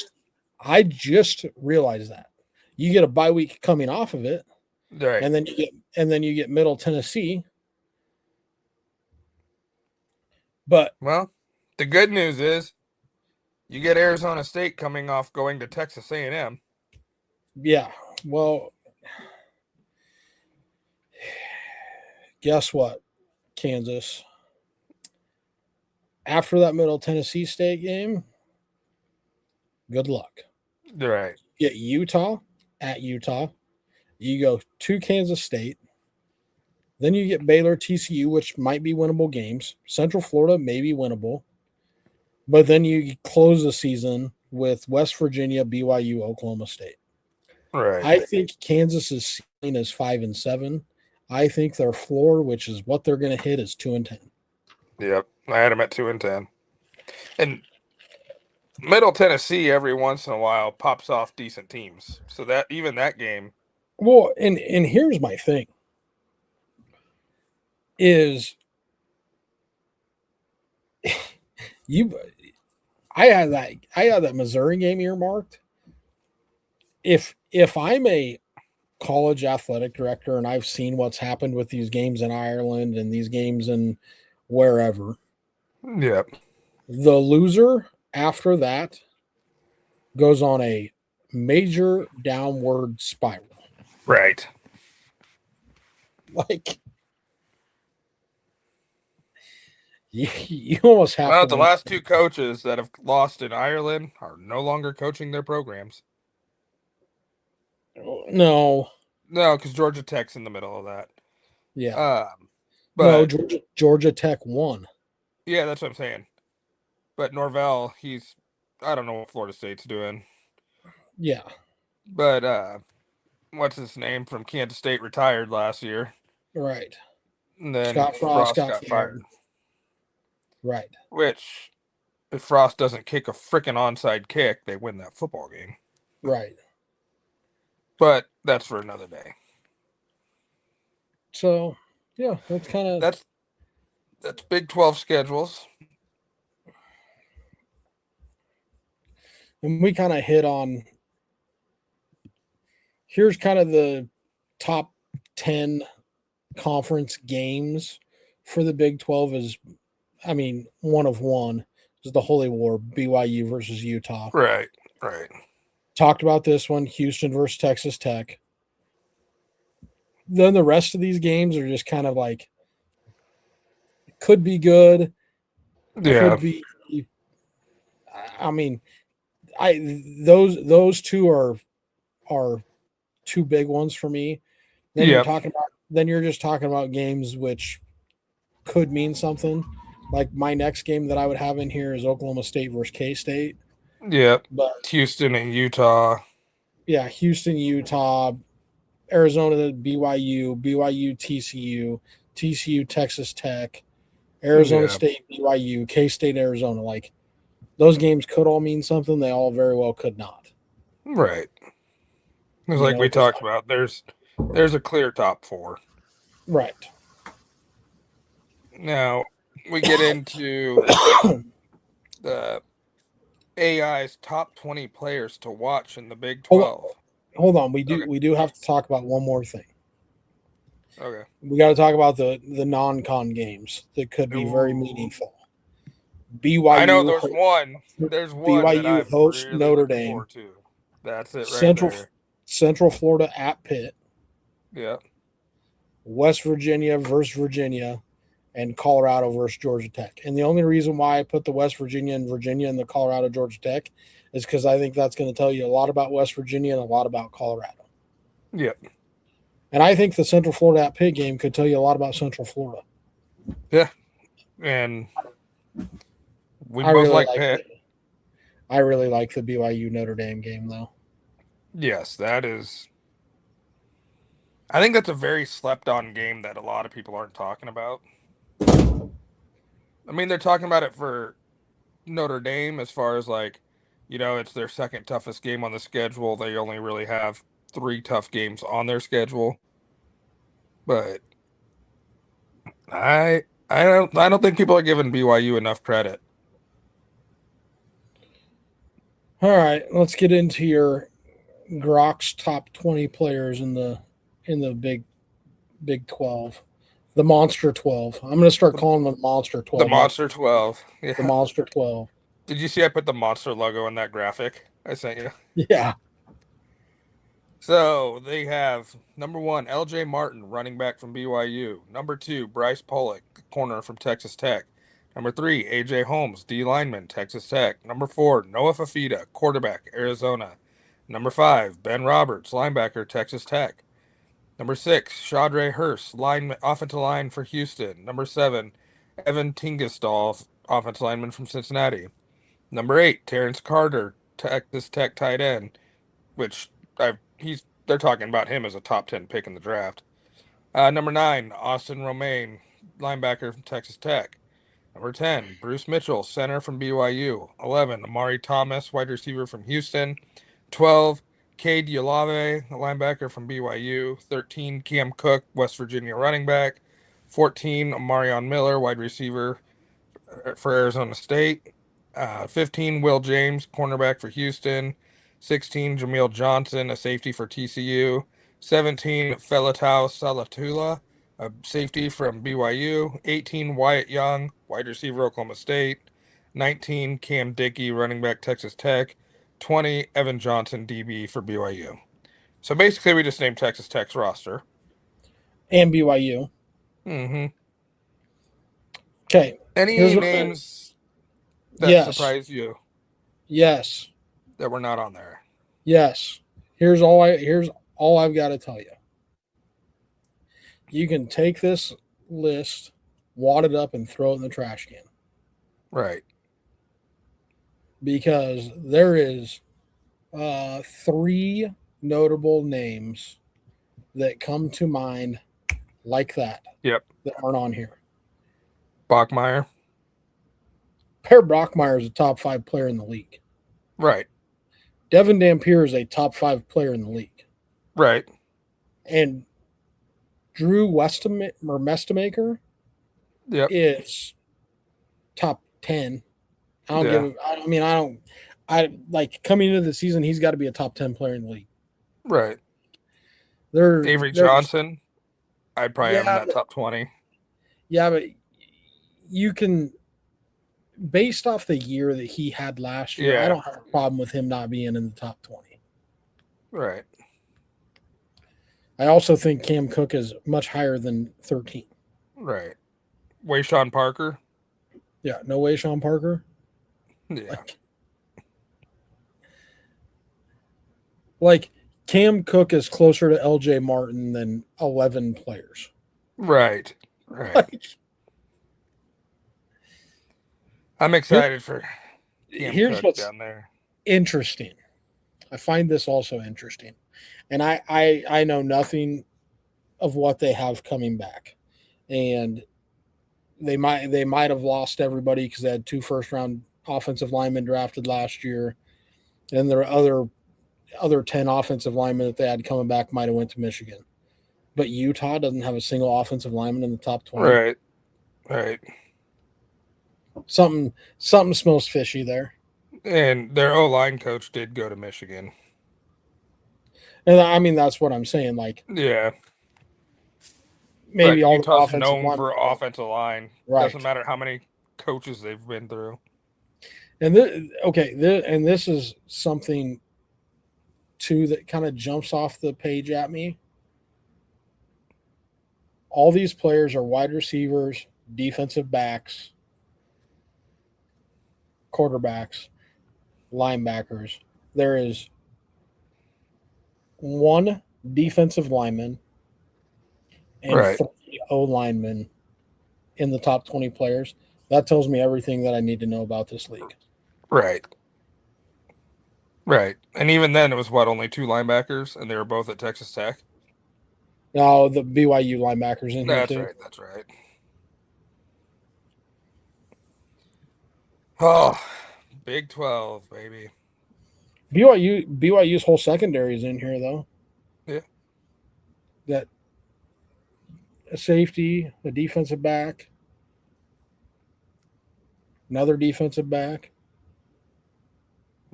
I just realized that. You get a bye week coming off of it, Right. and then you get Middle Tennessee. But Well, the good news is you get Arizona State coming off going to Texas A&M. yeah, well, guess what, Kansas? After that Middle Tennessee State game, good luck. Right. Get Utah, at Utah. You go to Kansas State. Then you get Baylor, TCU, which might be winnable games. Central Florida may be winnable. But then you close the season with West Virginia, BYU, Oklahoma State. Right. I think Kansas's ceiling is 5-7. I think their floor, which is what they're going to hit, is 2-10. Yep. I had them at 2-10. And Middle Tennessee every once in a while pops off decent teams. So that even that game. Well, and here's my thing: is you I had that Missouri game earmarked. If I'm a college athletic director and I've seen what's happened with these games in Ireland and these games in wherever, Yep. the loser after that goes on a major downward spiral. Right. Like you almost have Well, to the make last two coaches that have lost in Ireland are no longer coaching their programs. no, No, because Georgia Tech's in the middle of that. yeah, Um, no. but Georgia Tech won. yeah, that's what I'm saying. But Norvell, I don't know what Florida State's doing. Yeah, But what's his name from Kansas State retired last year. right. And then Scott Frost Frost got got fired. fired. Right, Which, if Frost doesn't kick a freaking onside kick, they win that football game. right. But that's for another day. So yeah, that's kind of That's Big 12 schedules. and we kind of hit on. Here's kind of the top 10 conference games for the Big 12 is, I mean, one of one is the Holy War, BYU versus Utah. Right, right. Talked about this one, Houston versus Texas Tech. Then the rest of these games are just kind of like, could be good, Yeah, could be. I mean, those two are two big ones for me. yep, Then you're just talking about games which could mean something. Like my next game that I would have in here is Oklahoma State versus K State. yep. But Houston and Utah. yeah, Houston, Utah, Arizona, BYU, BYU, TCU, TCU, Texas Tech, Arizona Yeah, State, BYU, K State, Arizona. Like those games could all mean something. They all very well could not. right. It's You like know, we because talked about. There's a clear top four. right. Now we get into the AI's top 20 players to watch in the Big hold, 12. hold on. Okay. We do have to talk about one more thing. Okay. We got to talk about the non-con games that could be very Ooh. meaningful. I know BYU there's one that BYU I'm hosts really Notre looking Dame. forward to. That's it right Central there. Central Florida at Pitt. Yeah. West Virginia versus Virginia, and Colorado versus Georgia Tech. And the only reason why I put the West Virginia and Virginia and the Colorado Georgia Tech is because I think that's going to tell you a lot about West Virginia and a lot about Colorado. Yeah. And I think the Central Florida at Pitt game could tell you a lot about Central Florida. Yeah. And we I both really like like Pitt. it. I really like the BYU Notre Dame game though. Yes, that is. I think that's a very slept on game that a lot of people aren't talking about. I mean, they're talking about it for Notre Dame as far as like, it's their second toughest game on the schedule. They only really have three tough games on their schedule. But I don't think people are giving BYU enough credit. All right, let's get into your Grok's top 20 players in the Big 12. The Monster 12. I'm going to start The, calling them Monster the 12, not Monster 12. the Yeah. Monster 12. Did you see I put the Monster logo in that graphic I sent you? Yeah. So they have number one, LJ Martin, running back from BYU. Number two, Bryce Pollock, corner from Texas Tech. Number three, AJ Holmes, D lineman, Texas Tech. Number four, Noah Fafita, quarterback, Arizona. Number 5, Ben Roberts, linebacker, Texas Tech. Number 6, Shadre Hurst, offensive line for Houston. Number 7, Evan Tingestal, offensive lineman from Cincinnati. Number 8, Terrence Carter, Texas Tech tight end, which they're talking about him as a top 10 pick in the draft. Number 9, Austin Romaine, linebacker from Texas Tech. Number 10, Bruce Mitchell, center from BYU. 11, Amari Thomas, wide receiver from Houston. 12, Cade Olave, a linebacker from BYU. 13, Cam Cook, West Virginia running back. 14, Marion Miller, wide receiver for Arizona State. 15, Will James, cornerback for Houston. 16, Jameel Johnson, a safety for TCU. 17, Felatau Salatula, a safety from BYU. 18, Wyatt Young, wide receiver, Oklahoma State. 19, Cam Dickey, running back, Texas Tech. 20, Evan Johnson, DB for BYU. So basically, we just named Texas Tech's roster. And BYU. Mm-hmm. Okay. Any Here's what. names that Yes. surprise you Yes. that were not on there? Yes. Here's all I've got to tell you. You can take this list, wad it up, and throw it in the trash can. Right. Because there is 3 notable names that come to mind like that. Yep. That aren't on here. Bachmeier. Per Brockmeyer is a top 5 player in the league. Right. Devin Dampier is a top 5 player in the league. Right. And Drew Mestemaker Yep. is top 10. I like coming into the season, he's got to be a top 10 player in the league. Right. There's Avery Johnson. I'd probably have him in that top 20. Yeah, but you can, based off the year that he had last year, Yeah. I don't have a problem with him not being in the top 20. Right. I also think Cam Cook is much higher than 13. Right. Wayshawn Parker. Yeah, no way, Sean Parker. Yeah. Like Cam Cook is closer to LJ Martin than 11 players. Right. Right. I'm excited for Cam Cook what's down there. Interesting. I find this also interesting. And I know nothing of what they have coming back. And they might have lost everybody because they had 2 first-round offensive linemen drafted last year. And there are other 10 offensive linemen that they had coming back might have went to Michigan. But Utah doesn't have a single offensive lineman in the top 20. Right. Right. Something smells fishy there. And their O-line coach did go to Michigan. And I mean, that's what I'm saying. Like, yeah. Maybe but all Utah's the offensive known for offensive line. Right. Doesn't matter how many coaches they've been through. And this is something too that kind of jumps off the page at me. All these players are wide receivers, defensive backs, quarterbacks, linebackers. There is one defensive lineman and Right. 3 O linemen in the top 20 players. That tells me everything that I need to know about this league. Right. Right. And even then, it was only 2 linebackers, and they were both at Texas Tech? Now, the BYU linebackers in here, too. That's right. Oh, Big 12, baby. BYU's whole secondary is in here, though. Yeah. That a safety, a defensive back, another defensive back.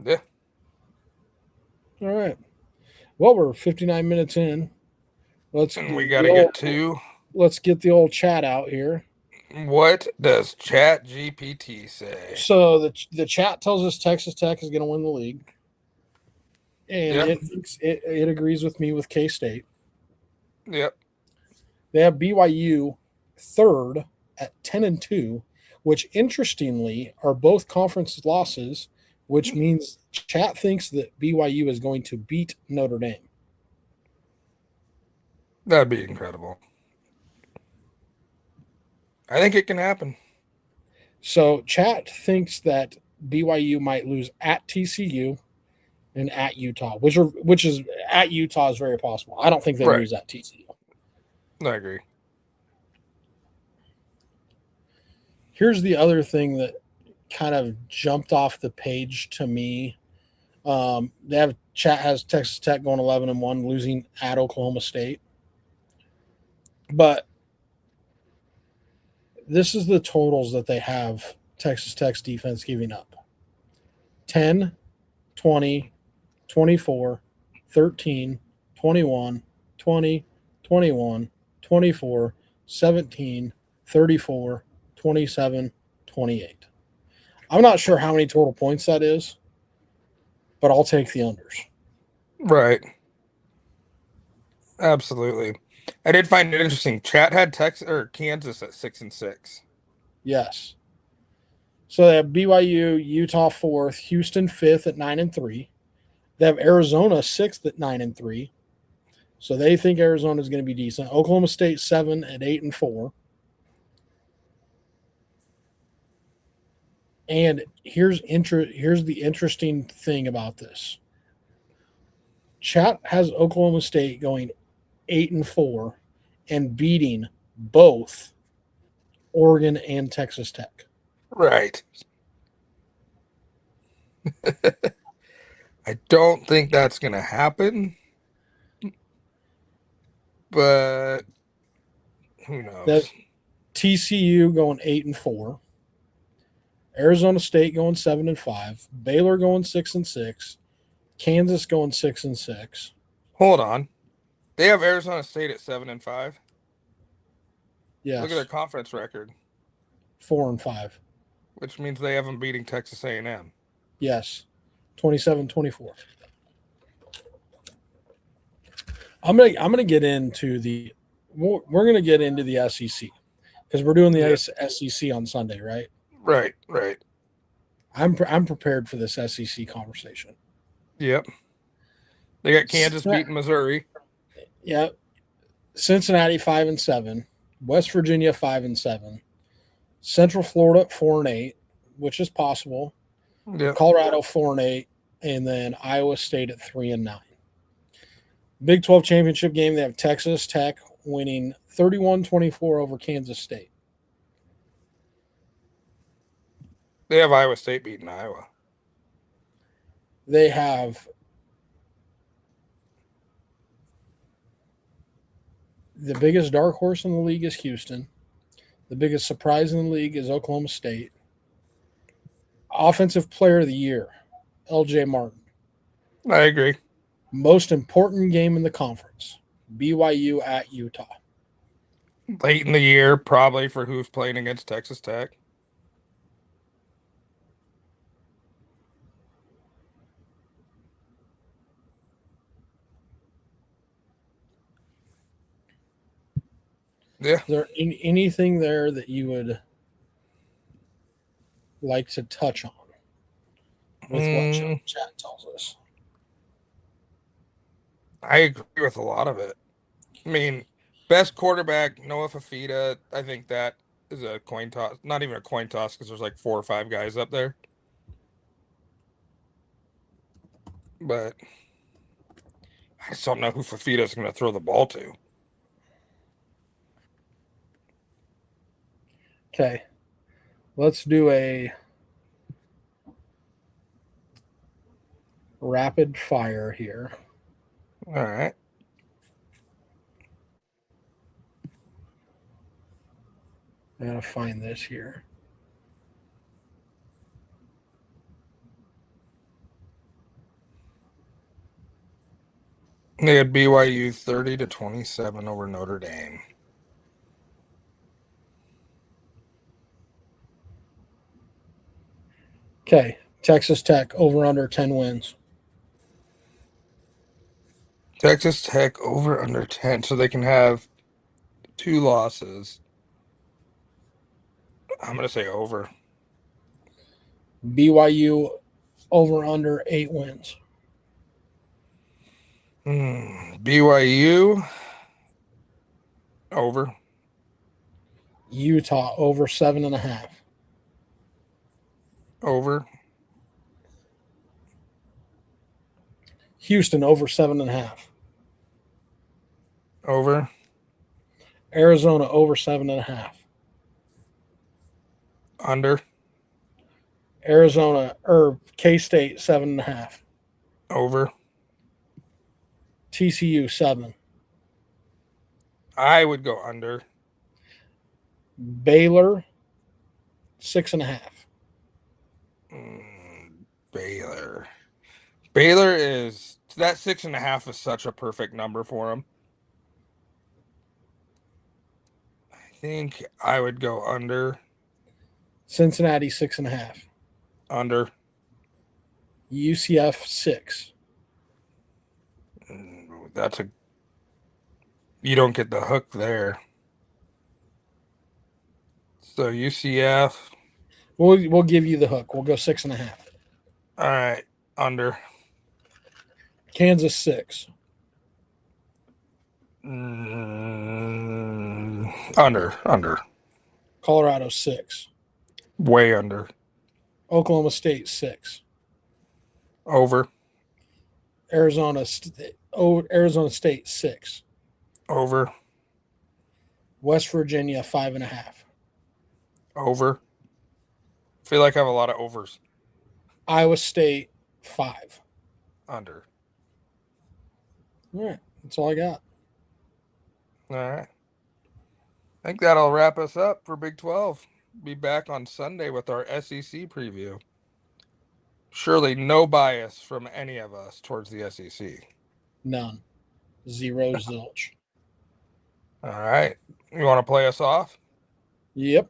Yeah. All right. Well, we're 59 minutes in. We got to get to. Let's get the old chat out here. What does Chat GPT say? So the chat tells us Texas Tech is going to win the league, and it agrees with me with K-State. Yep. They have BYU third at 10-2, which interestingly are both conference losses which means chat thinks that BYU is going to beat Notre Dame. That'd be incredible. I think it can happen. So chat thinks that BYU might lose at TCU and at Utah, which is at Utah is very possible. I don't think they Right. lose at TCU. I agree. Here's the other thing that kind of jumped off the page to me. They have chat has Texas Tech going 11-1, losing at Oklahoma State. But this is the totals that they have Texas Tech's defense giving up: 10, 20, 24, 13, 21, 20, 21, 24, 17, 34, 27, 28. I'm not sure how many total points that is, but I'll take the unders. Right. Absolutely. I did find it interesting. Chat had Texas or Kansas at 6-6. Yes. So they have BYU, Utah fourth, Houston fifth at 9-3. They have Arizona sixth at 9-3. So they think Arizona is going to be decent. Oklahoma State seven at 8-4. And here's the interesting thing about this. Chat has Oklahoma State going 8-4 and beating both Oregon and Texas Tech. Right. I don't think that's going to happen, but who That knows? TCU going 8-4, Arizona State going 7-5, Baylor going 6-6, Kansas going 6-6. Hold on. They have Arizona State at 7-5. Look at their Yes, conference record, 4-5. which means they haven't beating Texas A&M. Yes, 27-24. I'm gonna get into the we're gonna get into the SEC because we're doing the Yeah. SEC on Sunday, right? Right. Right. I'm prepared for this SEC conversation. Yep. They got Kansas beating Missouri. Yeah, Cincinnati 5-7, West Virginia 5-7, Central Florida 4-8, which is possible. Yep. Colorado 4-8, and then Iowa State at 3-9. Big 12 championship game. They have Texas Tech winning 31-24 over Kansas State. They have Iowa State beating Iowa. They have the biggest dark horse in the league is Houston. The biggest surprise in the league is Oklahoma State. Offensive player of the year, LJ Martin. I agree. Most important game in the conference, BYU at Utah. Late in the year, probably for who's playing against Texas Tech. Yeah. Is there anything there that you would like to touch on with what Mm, chat tells us? I agree with a lot of it. I mean, best quarterback, Noah Fafita. I think that is a coin toss. Not even a coin toss because there's like 4 or 5 guys up there. But I just don't know who Fafita's going to throw the ball to. Okay, let's do a rapid fire here. All right. I gotta find this here. They had BYU 30-27 over Notre Dame. Okay, Texas Tech over under 10 wins. Texas Tech over under 10, so they can have 2 losses. I'm going to say over. BYU Over under 8 wins. BYU over. Utah over 7.5. Over. Houston over 7.5. Over. Arizona over 7.5. Under. Arizona or K-State 7.5. Over. TCU 7. I would go under. Baylor 6.5. Baylor. Baylor is that 6.5 is such a perfect number for them. I think I would go under. Cincinnati 6.5. Under. UCF 6. That's a. You don't get the hook there. So UCF. We'll give you the hook. We'll go 6.5. All right. Under. Kansas 6. Under. Under. Colorado 6. Way under. Oklahoma State 6. Over. Arizona State 6. Over. West Virginia 5.5. Over. I feel like I have a lot of overs. Iowa State 5. Under. All right, that's all I got. All right. I think that'll wrap us up for Big 12. Be back on Sunday with our SEC preview. Surely no bias from any of us towards the SEC. None. Zero zilch. All right. You want to play us off? Yep.